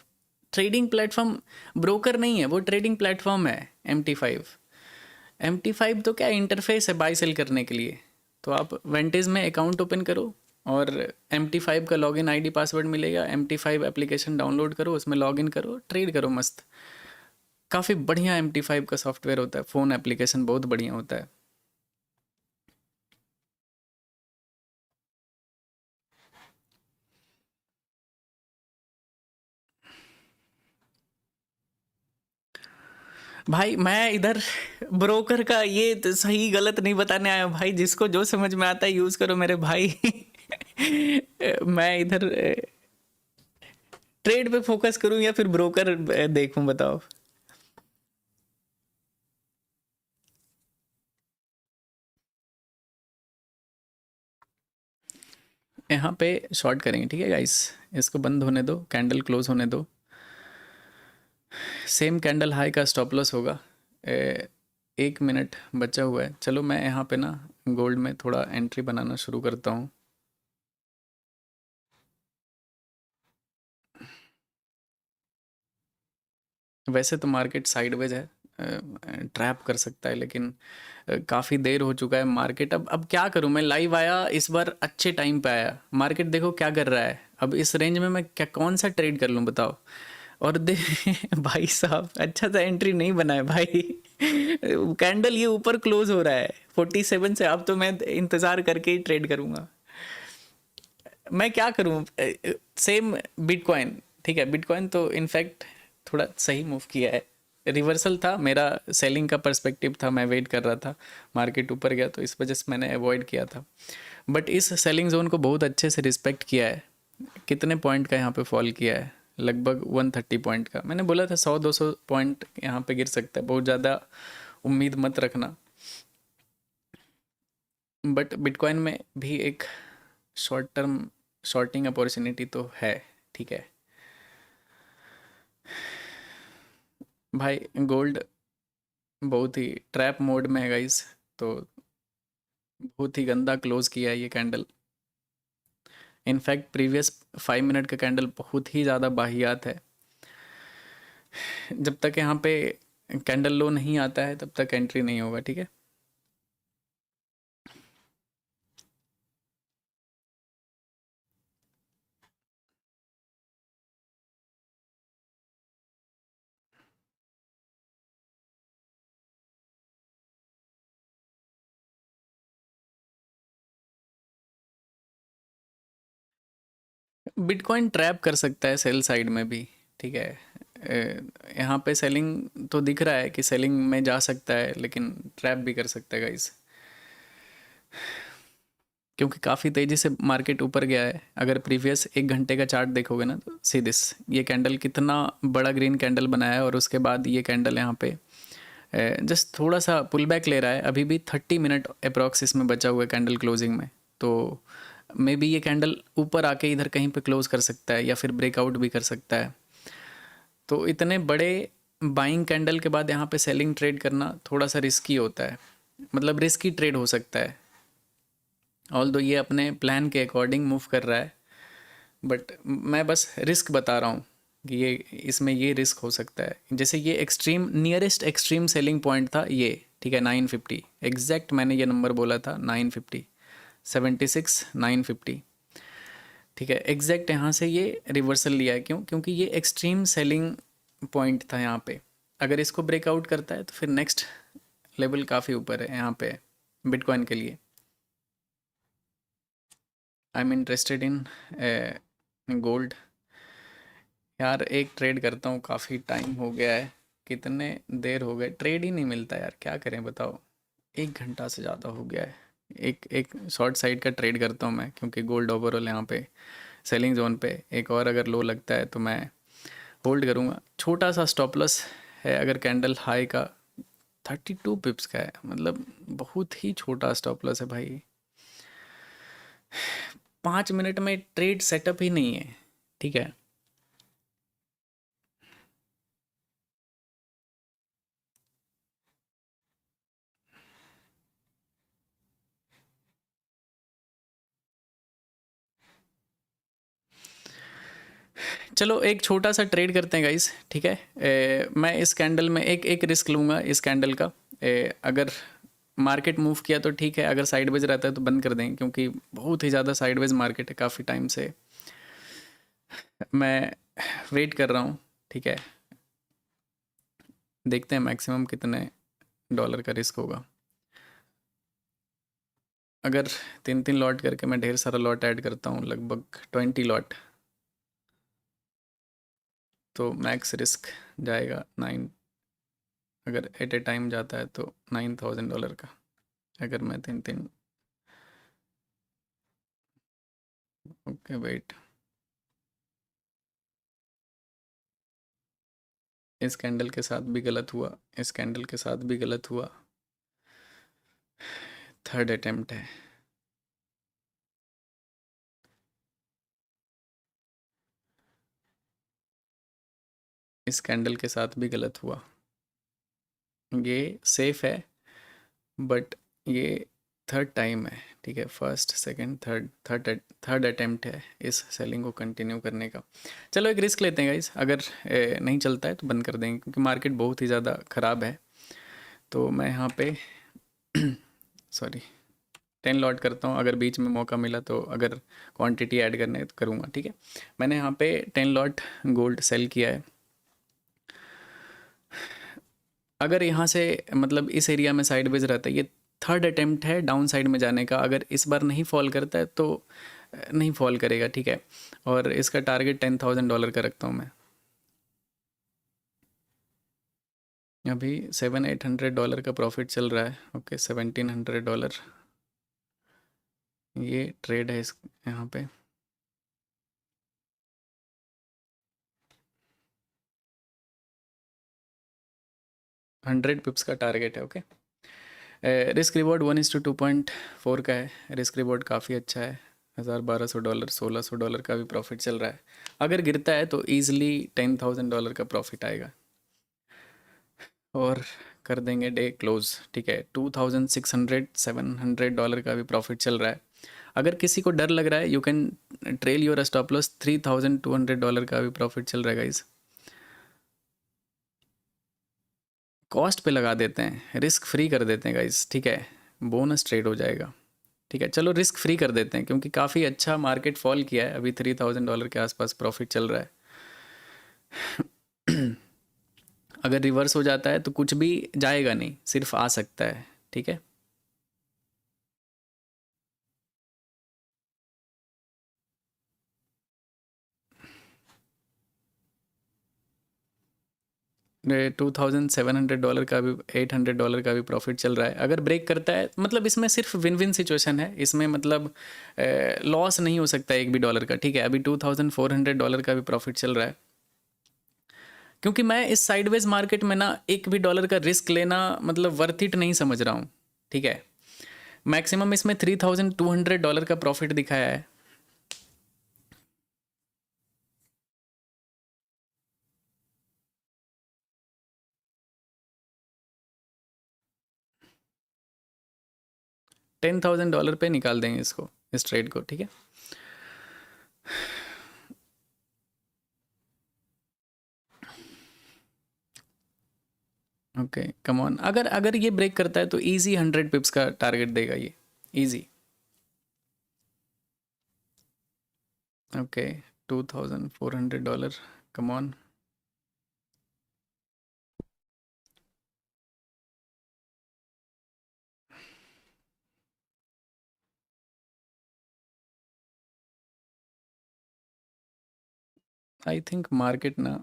ट्रेडिंग प्लेटफॉर्म, ब्रोकर नहीं है वो, ट्रेडिंग प्लेटफॉर्म है MT5। MT5 तो क्या इंटरफेस है बाई सेल करने के लिए। तो आप वेंटेज में अकाउंट ओपन करो और MT5 का लॉगिन आईडी पासवर्ड मिलेगा, MT5 एप्लीकेशन डाउनलोड करो, उसमें लॉगिन करो, ट्रेड करो मस्त। काफ़ी बढ़िया MT5 का सॉफ्टवेयर होता है, फ़ोन एप्लीकेशन बहुत बढ़िया होता है। भाई मैं इधर ब्रोकर का ये तो सही गलत नहीं बताने आया भाई, जिसको जो समझ में आता है यूज़ करो मेरे भाई। मैं इधर ट्रेड पे फोकस करूं या फिर ब्रोकर देखूं, बताओ। यहाँ पे शॉर्ट करेंगे, ठीक है गाइस, इसको बंद होने दो, कैंडल क्लोज होने दो। सेम कैंडल हाई का स्टॉप लॉस होगा। 1 मिनट बचा हुआ है, चलो मैं यहाँ पे ना गोल्ड में थोड़ा एंट्री बनाना शुरू करता हूँ। वैसे तो मार्केट साइडवेज है, ट्रैप कर सकता है, लेकिन काफ़ी देर हो चुका है मार्केट। अब क्या करूं, मैं लाइव आया इस बार, अच्छे टाइम पे आया, मार्केट देखो क्या कर रहा है। अब इस रेंज में मैं क्या कौन सा ट्रेड कर लूं बताओ। और दे भाई साहब अच्छा सा एंट्री नहीं बना है भाई। कैंडल ये ऊपर क्लोज हो रहा है 47 से, अब तो मैं इंतज़ार करके ही ट्रेड करूंगा। मैं क्या करूं, सेम बिटकॉइन, ठीक है, बिटकॉइन तो इनफैक्ट थोड़ा सही मूव किया है, रिवर्सल था मेरा, सेलिंग का पर्सपेक्टिव था, मैं वेट कर रहा था, मार्केट ऊपर गया तो इस वजह से मैंने अवॉइड किया था। बट इस सेलिंग जोन को बहुत अच्छे से रिस्पेक्ट किया है। कितने पॉइंट का यहाँ पे फॉल किया है? लगभग 130 पॉइंट का। मैंने बोला था 100-200 पॉइंट यहाँ पे गिर सकता है, बहुत ज़्यादा उम्मीद मत रखना। बट बिटकॉइन में भी एक शॉर्ट टर्म शॉर्टिंग अपॉर्चुनिटी तो है, ठीक है भाई। गोल्ड बहुत ही ट्रैप मोड में है गाइस, तो बहुत ही गंदा क्लोज किया है ये कैंडल। इनफैक्ट प्रीवियस 5 मिनट का कैंडल बहुत ही ज़्यादा बाहियात है। जब तक यहाँ पे कैंडल लो नहीं आता है तब तक एंट्री नहीं होगा, ठीक है। बिटकॉइन ट्रैप कर सकता है सेल साइड में भी, ठीक है। यहाँ पे सेलिंग तो दिख रहा है कि सेलिंग में जा सकता है, लेकिन ट्रैप भी कर सकता है गाइस, क्योंकि काफ़ी तेज़ी से मार्केट ऊपर गया है। अगर प्रीवियस 1 घंटे का चार्ट देखोगे ना, तो सी दिस, ये कैंडल कितना बड़ा ग्रीन कैंडल बनाया है, और उसके बाद ये कैंडल यहाँ पे जस्ट थोड़ा सा पुल बैक ले रहा है। अभी भी 30 मिनट अप्रॉक्स इसमें बचा हुआ है कैंडल क्लोजिंग में, तो मे बी ये कैंडल ऊपर आके इधर कहीं पे क्लोज कर सकता है या फिर ब्रेकआउट भी कर सकता है। तो इतने बड़े बाइंग कैंडल के बाद यहाँ पे सेलिंग ट्रेड करना थोड़ा सा रिस्की होता है, मतलब रिस्की ट्रेड हो सकता है। ऑल दो ये अपने प्लान के अकॉर्डिंग मूव कर रहा है, बट मैं बस रिस्क बता रहा हूँ कि ये इसमें ये रिस्क हो सकता है। जैसे ये extreme nearest extreme selling point था ये, ठीक है, 950 एग्जैक्ट, मैंने ये नंबर बोला था 950, 76 950, ठीक है, एग्जैक्ट। यहाँ से ये रिवर्सल लिया है, क्यों? क्योंकि ये एक्सट्रीम सेलिंग पॉइंट था यहाँ पे। अगर इसको ब्रेकआउट करता है तो फिर नेक्स्ट लेवल काफ़ी ऊपर है यहाँ पे बिटकॉइन के लिए। I am interested in gold. यार एक ट्रेड करता हूँ, काफ़ी टाइम हो गया है, कितने देर हो गए, ट्रेड ही नहीं मिलता यार, क्या करें बताओ। 1 घंटा से ज़्यादा हो गया है। एक एक शॉर्ट साइड का ट्रेड करता हूँ मैं, क्योंकि गोल्ड ओवरऑल यहाँ पे सेलिंग जोन पे, एक और अगर लो लगता है तो मैं होल्ड करूँगा। छोटा सा स्टॉप लॉस है, अगर कैंडल हाई का 32 पिप्स का है, मतलब बहुत ही छोटा स्टॉप लॉस है भाई। 5 मिनट में ट्रेड सेटअप ही नहीं है, ठीक है। चलो एक छोटा सा ट्रेड करते हैं गाइस, ठीक है। मैं इस कैंडल में एक एक रिस्क लूँगा इस कैंडल का। अगर मार्केट मूव किया तो ठीक है, अगर साइडवेज रहता है तो बंद कर देंगे, क्योंकि बहुत ही ज़्यादा साइडवेज मार्केट है काफ़ी टाइम से। मैं वेट कर रहा हूँ, ठीक है। देखते हैं मैक्सिमम कितने डॉलर का रिस्क होगा। अगर 3-3 लॉट करके मैं ढेर सारा लॉट ऐड करता हूँ, लगभग 20 लॉट, तो मैक्स रिस्क जाएगा 9। अगर एट ए टाइम जाता है तो $9,000 का। अगर मैं 3-3, ओके वेट, इस कैंडल के साथ भी गलत हुआ, इस कैंडल के साथ भी गलत हुआ। थर्ड अटेम्प्ट है। इस कैंडल के साथ भी गलत हुआ। ये सेफ है, बट ये थर्ड टाइम है, ठीक है। First second third third attempt है इस सेलिंग को कंटिन्यू करने का। चलो एक रिस्क लेते हैं गाइस, अगर नहीं चलता है तो बंद कर देंगे, क्योंकि मार्केट बहुत ही ज़्यादा ख़राब है। तो मैं यहाँ पे सॉरी 10 लॉट करता हूँ, अगर बीच में मौका मिला तो, अगर क्वांटिटी ऐड करने है तो करूँगा, ठीक है। मैंने यहाँ पे 10 लॉट गोल्ड सेल किया है। अगर यहाँ से मतलब इस एरिया में साइडवेज रहता है, ये थर्ड अटेम्प्ट है डाउन साइड में जाने का। अगर इस बार नहीं फॉल करता है तो नहीं फॉल करेगा, ठीक है। और इसका टारगेट $10,000 का रखता हूँ मैं। अभी $700-800 का प्रॉफिट चल रहा है, ओके। $1,700 ये ट्रेड है इस यहाँ पे। 100 पिप्स का टारगेट है, ओके। रिस्क रिवॉर्ड 1:2.4 का है। रिस्क रिवॉर्ड काफ़ी अच्छा है। $1,200 $1,600 का भी प्रॉफिट चल रहा है। अगर गिरता है तो ईजिली $10,000 का प्रॉफिट आएगा। और कर देंगे डे क्लोज, ठीक है। $2,600 $700 का भी प्रॉफिट चल रहा है। अगर किसी को डर लग रहा है, you can trail your stop loss. $3,200 का भी प्रॉफिट चल रहा है गाइज। कॉस्ट पे लगा देते हैं, रिस्क फ्री कर देते हैं गाइज, ठीक है। बोनस ट्रेड हो जाएगा, ठीक है। चलो रिस्क फ्री कर देते हैं, क्योंकि काफ़ी अच्छा मार्केट फॉल किया है। अभी $3,000 के आसपास प्रॉफिट चल रहा है। अगर रिवर्स हो जाता है तो कुछ भी जाएगा नहीं, सिर्फ आ सकता है, ठीक है। 2,700 डॉलर का भी, $800 का भी प्रॉफिट चल रहा है। अगर ब्रेक करता है, मतलब इसमें सिर्फ विन विन सिचुएशन है, इसमें मतलब लॉस नहीं हो सकता एक भी डॉलर का, ठीक है। अभी $2,400 का भी प्रॉफिट चल रहा है। क्योंकि मैं इस साइडवेज मार्केट में ना एक भी डॉलर का रिस्क लेना मतलब वर्थ इट नहीं समझ रहा हूँ, ठीक है। मैक्सिमम इसमें $3,200 का प्रॉफिट दिखाया है। $10,000 पे निकाल देंगे इसको, इस ट्रेड को, ठीक है। ओके कम ऑन, अगर अगर ये ब्रेक करता है तो इजी 100 पिप्स का टारगेट देगा ये, easy. Okay $2,400 come on. I think market ना,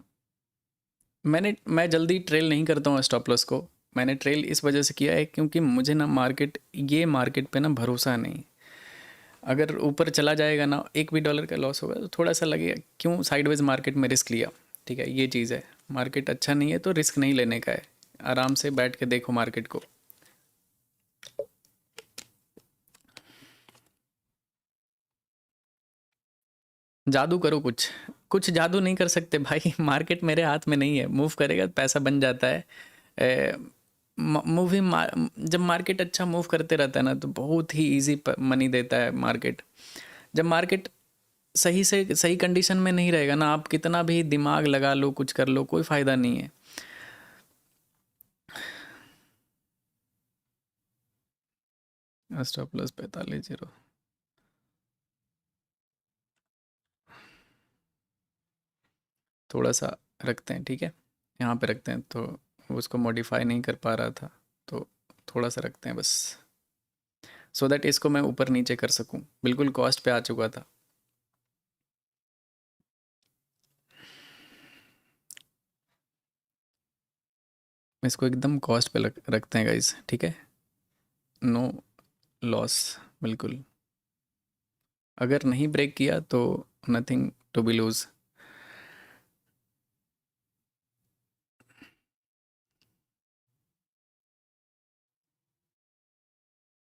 मैं जल्दी ट्रेल नहीं करता हूँ स्टॉप लॉस को। मैंने ट्रेल इस वजह से किया है, क्योंकि मुझे ना ये मार्केट पे ना भरोसा नहीं। अगर ऊपर चला जाएगा ना, एक भी डॉलर का लॉस होगा तो थोड़ा सा लगेगा, क्यों साइडवेज मार्केट में रिस्क लिया, ठीक है। ये चीज़ है, मार्केट अच्छा नहीं है तो रिस्क नहीं लेने का है। आराम से बैठ के देखो मार्केट को। जादू करो कुछ, कुछ जादू नहीं कर सकते भाई। मार्केट मेरे हाथ में नहीं है, मूव करेगा तो पैसा बन जाता है। मूवी जब मार्केट अच्छा मूव करते रहता है ना तो बहुत ही इजी मनी देता है मार्केट। जब मार्केट सही से सही कंडीशन में नहीं रहेगा ना, आप कितना भी दिमाग लगा लो कुछ कर लो, कोई फ़ायदा नहीं है। Stop plus 45 0। थोड़ा सा रखते हैं, ठीक है, यहाँ पे रखते हैं। तो उसको मॉडिफाई नहीं कर पा रहा था, तो थोड़ा सा रखते हैं बस, सो दैट इसको मैं ऊपर नीचे कर सकूं। बिल्कुल कॉस्ट पे आ चुका था। इसको एकदम कॉस्ट पे रखते हैं गाइस, ठीक है, नो लॉस बिल्कुल। अगर नहीं ब्रेक किया तो nothing to be lose.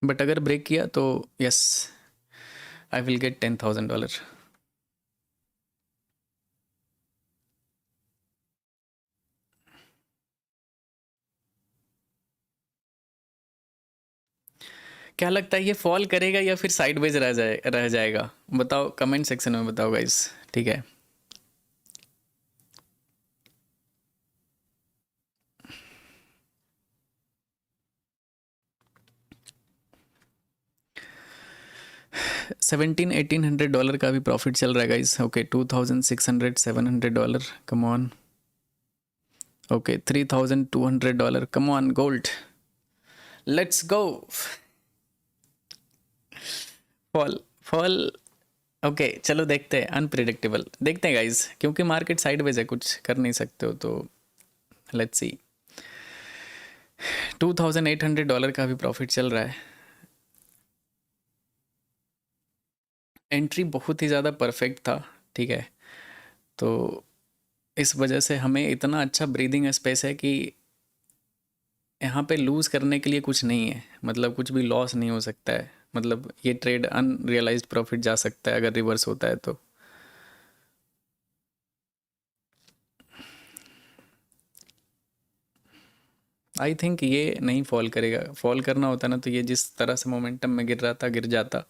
But अगर ब्रेक किया तो यस, आई विल गेट $10,000। क्या लगता है ये फॉल करेगा या फिर साइडवेज रह जाएगा? बताओ कमेंट सेक्शन में बताओ गाइस, ठीक है। $1700-1800 का भी प्रॉफिट चल रहा है guys. Okay, $2600-700, come on. Okay, $3200, come on gold, let's go. Fall fall. Okay चलो देखते हैं, अनप्रिडिक्टेबल देखते हैं गाइस, क्योंकि मार्केट साइडवेज है, कुछ कर नहीं सकते हो। तो लेट्स सी, $2800 का भी प्रॉफिट चल रहा है। एंट्री बहुत ही ज़्यादा परफेक्ट था, ठीक है। तो इस वजह से हमें इतना अच्छा ब्रीदिंग स्पेस है कि यहाँ पे लूज़ करने के लिए कुछ नहीं है, मतलब कुछ भी लॉस नहीं हो सकता है। मतलब ये ट्रेड अनरियलाइज्ड प्रॉफिट जा सकता है अगर रिवर्स होता है तो। आई थिंक ये नहीं फॉल करेगा। फॉल करना होता ना तो ये जिस तरह से मोमेंटम में गिर रहा था गिर जाता।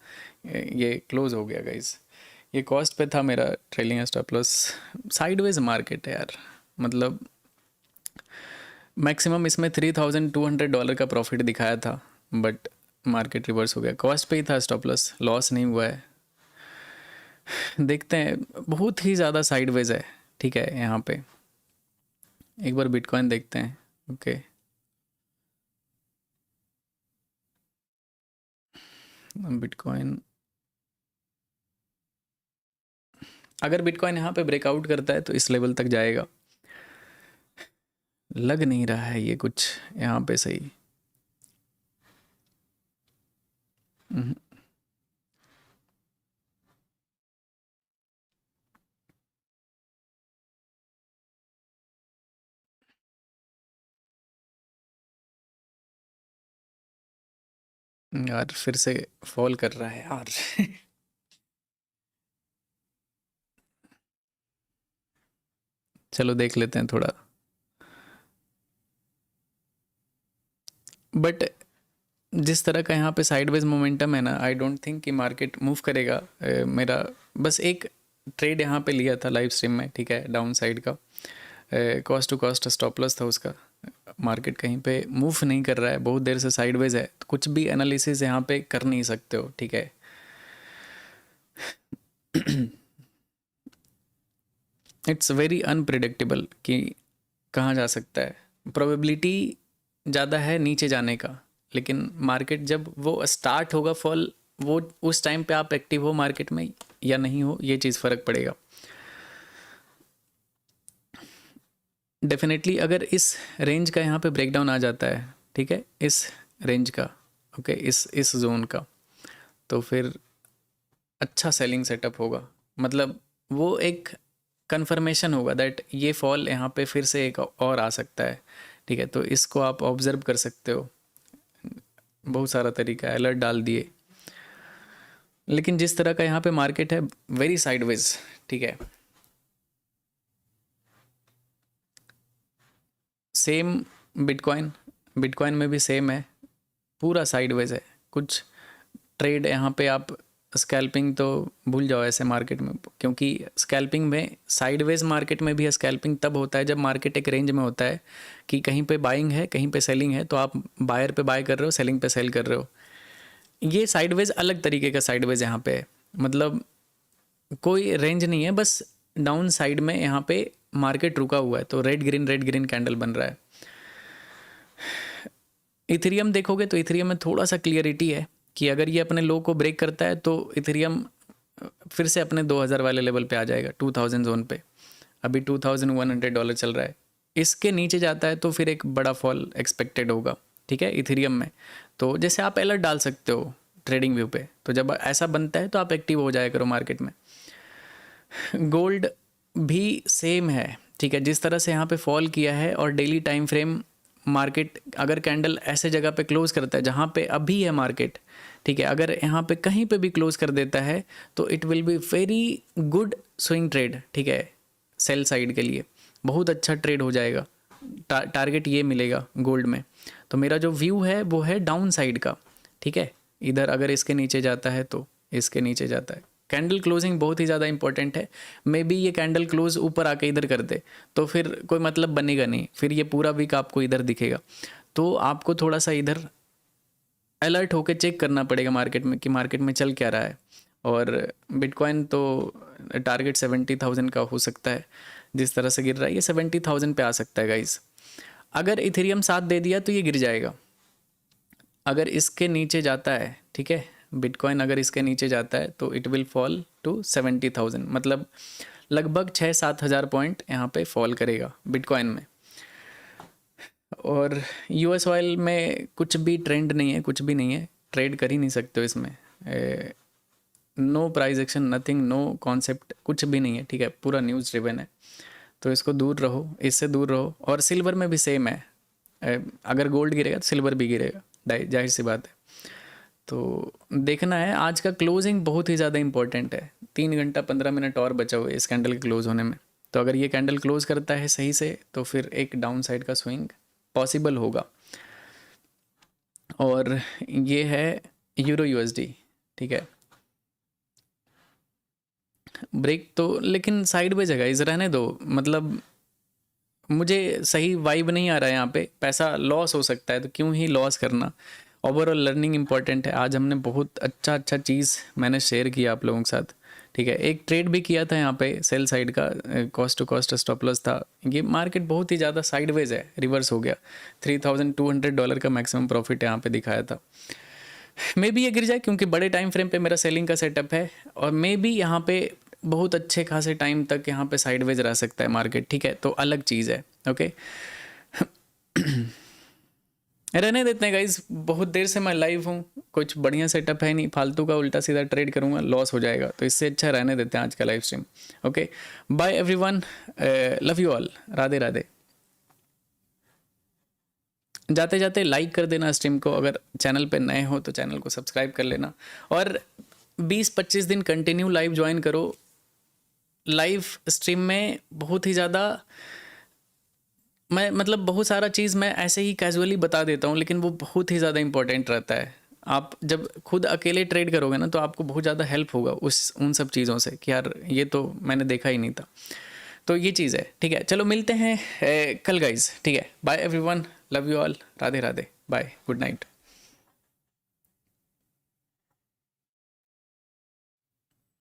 ये क्लोज हो गया गाइस। ये कॉस्ट पे था मेरा trailing stop loss. Sideways market है यार, मतलब मैक्सिमम इसमें $3200 का प्रॉफिट दिखाया था, बट मार्केट रिवर्स हो गया। कॉस्ट पे ही था स्टॉप लॉस, लॉस नहीं हुआ है। देखते हैं, बहुत ही ज़्यादा साइडवेज है, ठीक है। यहाँ पे एक बार बिटकॉइन देखते हैं। ओके, बिटकॉइन, अगर बिटकॉइन यहाँ पे ब्रेकआउट करता है तो इस लेवल तक जाएगा। लग नहीं रहा है ये कुछ यहाँ पे सही। हम्म, यार फिर से फॉल कर रहा है यार। चलो देख लेते हैं थोड़ा, बट जिस तरह का यहाँ पे साइडवेज मोमेंटम है ना, आई डोंट थिंक कि मार्केट मूव करेगा। मेरा बस एक ट्रेड यहाँ पे लिया था लाइव स्ट्रीम में, ठीक है, डाउन साइड का। Cost to cost stop loss था उसका। मार्केट कहीं पे मूव नहीं कर रहा है, बहुत देर से साइडवेज है, तो कुछ भी एनालिसिस यहाँ पे कर नहीं सकते हो, ठीक है। इट्स वेरी अनप्रिडिक्टेबल कि कहाँ जा सकता है। प्रोबेबिलिटी ज़्यादा है नीचे जाने का, लेकिन मार्केट जब वो स्टार्ट होगा फॉल, वो उस टाइम पे आप एक्टिव हो मार्केट में या नहीं हो, ये चीज़ फ़र्क पड़ेगा। डेफिनेटली अगर इस रेंज का यहाँ पे ब्रेकडाउन आ जाता है, ठीक है, इस रेंज का, ओके, इस जोन का, तो फिर अच्छा सेलिंग सेटअप होगा। मतलब वो एक कंफर्मेशन होगा दैट ये फॉल यहाँ पे फिर से एक और आ सकता है। ठीक है, तो इसको आप ऑब्जर्व कर सकते हो। बहुत सारा तरीका है, अलर्ट डाल दिए, लेकिन जिस तरह का यहाँ पे मार्केट है वेरी साइडवेज, ठीक है, सेम बिटकॉइन में भी सेम है, पूरा साइडवेज है। कुछ ट्रेड यहाँ पे आप स्कैल्पिंग तो भूल जाओ ऐसे मार्केट में, क्योंकि स्कैल्पिंग में साइडवेज मार्केट में भी स्कैल्पिंग तब होता है जब मार्केट एक रेंज में होता है कि कहीं पे बाइंग है कहीं पे सेलिंग है, तो आप बायर पे बाय कर रहे हो, सेलिंग पे सेल कर रहे हो। ये साइडवेज अलग तरीके का साइडवेज यहाँ पे है, मतलब कोई रेंज नहीं है, बस डाउन साइड में यहाँ पे मार्केट रुका हुआ है, तो रेड ग्रीन कैंडल बन रहा है। इथेरियम देखोगे तो इथेरियम में थोड़ा सा क्लियरिटी है कि अगर ये अपने लो को ब्रेक करता है तो इथेरियम फिर से अपने 2000 वाले लेवल पे आ जाएगा, 2000 जोन पे। अभी $2100 चल रहा है, इसके नीचे जाता है तो फिर एक बड़ा फॉल एक्सपेक्टेड होगा, ठीक है, इथेरियम में। तो जैसे आप अलर्ट डाल सकते हो ट्रेडिंग व्यू पे, तो जब ऐसा बनता है तो आप एक्टिव हो जाया करो मार्केट में। गोल्ड भी सेम है, ठीक है, जिस तरह से यहाँ पे फॉल किया है और डेली टाइम फ्रेम मार्केट अगर कैंडल ऐसे जगह पे क्लोज करता है जहाँ पे अभी है मार्केट, ठीक है, अगर यहाँ पे कहीं पे भी क्लोज कर देता है तो it will be very good swing trade, ठीक है, सेल साइड के लिए बहुत अच्छा ट्रेड हो जाएगा। टारगेट ये मिलेगा गोल्ड में। तो मेरा जो व्यू है वो है डाउन साइड का, ठीक है, इधर अगर इसके नीचे जाता है तो इसके नीचे जाता है। कैंडल क्लोजिंग बहुत ही ज़्यादा इंपॉर्टेंट है। मे बी ये कैंडल क्लोज ऊपर आके इधर कर दे तो फिर कोई मतलब बनेगा नहीं, फिर ये पूरा वीक आपको इधर दिखेगा। तो आपको थोड़ा सा इधर अलर्ट होकर चेक करना पड़ेगा मार्केट में कि मार्केट में चल क्या रहा है। और बिटकॉइन तो टारगेट 70,000 का हो सकता है, जिस तरह से गिर रहा है ये 70,000 पे आ सकता है गाइस। अगर इथेरियम साथ दे दिया तो ये गिर जाएगा। अगर इसके नीचे जाता है, ठीक है, बिटकॉइन अगर इसके नीचे जाता है तो इट विल फॉल टू 70,000, मतलब लगभग 6-7 हज़ार पॉइंट यहाँ पे फॉल करेगा बिटकॉइन में। और यूएस ऑयल में कुछ भी ट्रेंड नहीं है, कुछ भी नहीं है, ट्रेड कर ही नहीं सकते हो इसमें। No price action, nothing, no concept, कुछ भी नहीं है, ठीक है, पूरा न्यूज़ ड्रिवन है। तो इसको दूर रहो, इससे दूर रहो। और सिल्वर में भी सेम है, अगर गोल्ड गिरेगा तो सिल्वर भी गिरेगा, जाहिर सी बात है। तो देखना है, आज का क्लोजिंग बहुत ही ज़्यादा इंपॉर्टेंट है। 3 घंटा 15 मिनट और बचा हुआ है इस कैंडल के क्लोज होने में। तो अगर ये कैंडल क्लोज करता है सही से तो फिर एक डाउन साइड का स्विंग पॉसिबल होगा। और ये है यूरो यूएसडी, ठीक है, ब्रेक तो लेकिन साइडवेज है गाइस, रहने दो। मतलब मुझे सही वाइब नहीं आ रहा है यहाँ पे, पैसा लॉस हो सकता है तो क्यों ही लॉस करना। ओवरऑल लर्निंग इंपॉर्टेंट है। आज हमने बहुत अच्छा चीज़ मैंने शेयर किया आप लोगों के साथ, ठीक है। एक ट्रेड भी किया था यहाँ पे सेल साइड का, cost to cost stop loss था। ये मार्केट बहुत ही ज़्यादा साइडवेज है, रिवर्स हो गया। $3,200 का मैक्सिमम प्रॉफिट यहाँ पे दिखाया था। मे बी ये गिर जाए क्योंकि बड़े टाइम फ्रेम पे मेरा सेलिंग का सेटअप है, और मे बी यहाँ पे बहुत अच्छे खासे टाइम तक यहाँ पे साइडवेज रह सकता है मार्केट, ठीक है, तो अलग चीज़ है, ओके। रहने देते हैं गाइज, बहुत देर से मैं लाइव हूँ, कुछ बढ़िया सेटअप है नहीं, फालतू का उल्टा सीधा ट्रेड करूँगा लॉस हो जाएगा, तो इससे अच्छा रहने देते हैं आज का live stream. Okay, bye everyone, love you all, Radhe Radhe. जाते जाते लाइक कर देना स्ट्रीम को, अगर चैनल पे नए हो तो चैनल को सब्सक्राइब कर लेना, और 20-25 दिन कंटिन्यू लाइव ज्वाइन करो। लाइव स्ट्रीम में बहुत ही ज़्यादा मैं मतलब बहुत सारा चीज़ मैं ऐसे ही कैजुअली बता देता हूँ, लेकिन वो बहुत ही ज़्यादा इंपॉर्टेंट रहता है। आप जब खुद अकेले ट्रेड करोगे ना तो आपको बहुत ज़्यादा हेल्प होगा उन सब चीज़ों से कि यार ये तो मैंने देखा ही नहीं था। तो ये चीज़ है, ठीक है। चलो मिलते हैं कल गाइज, ठीक है। Bye everyone, love you all, Radhe Radhe, bye, good night.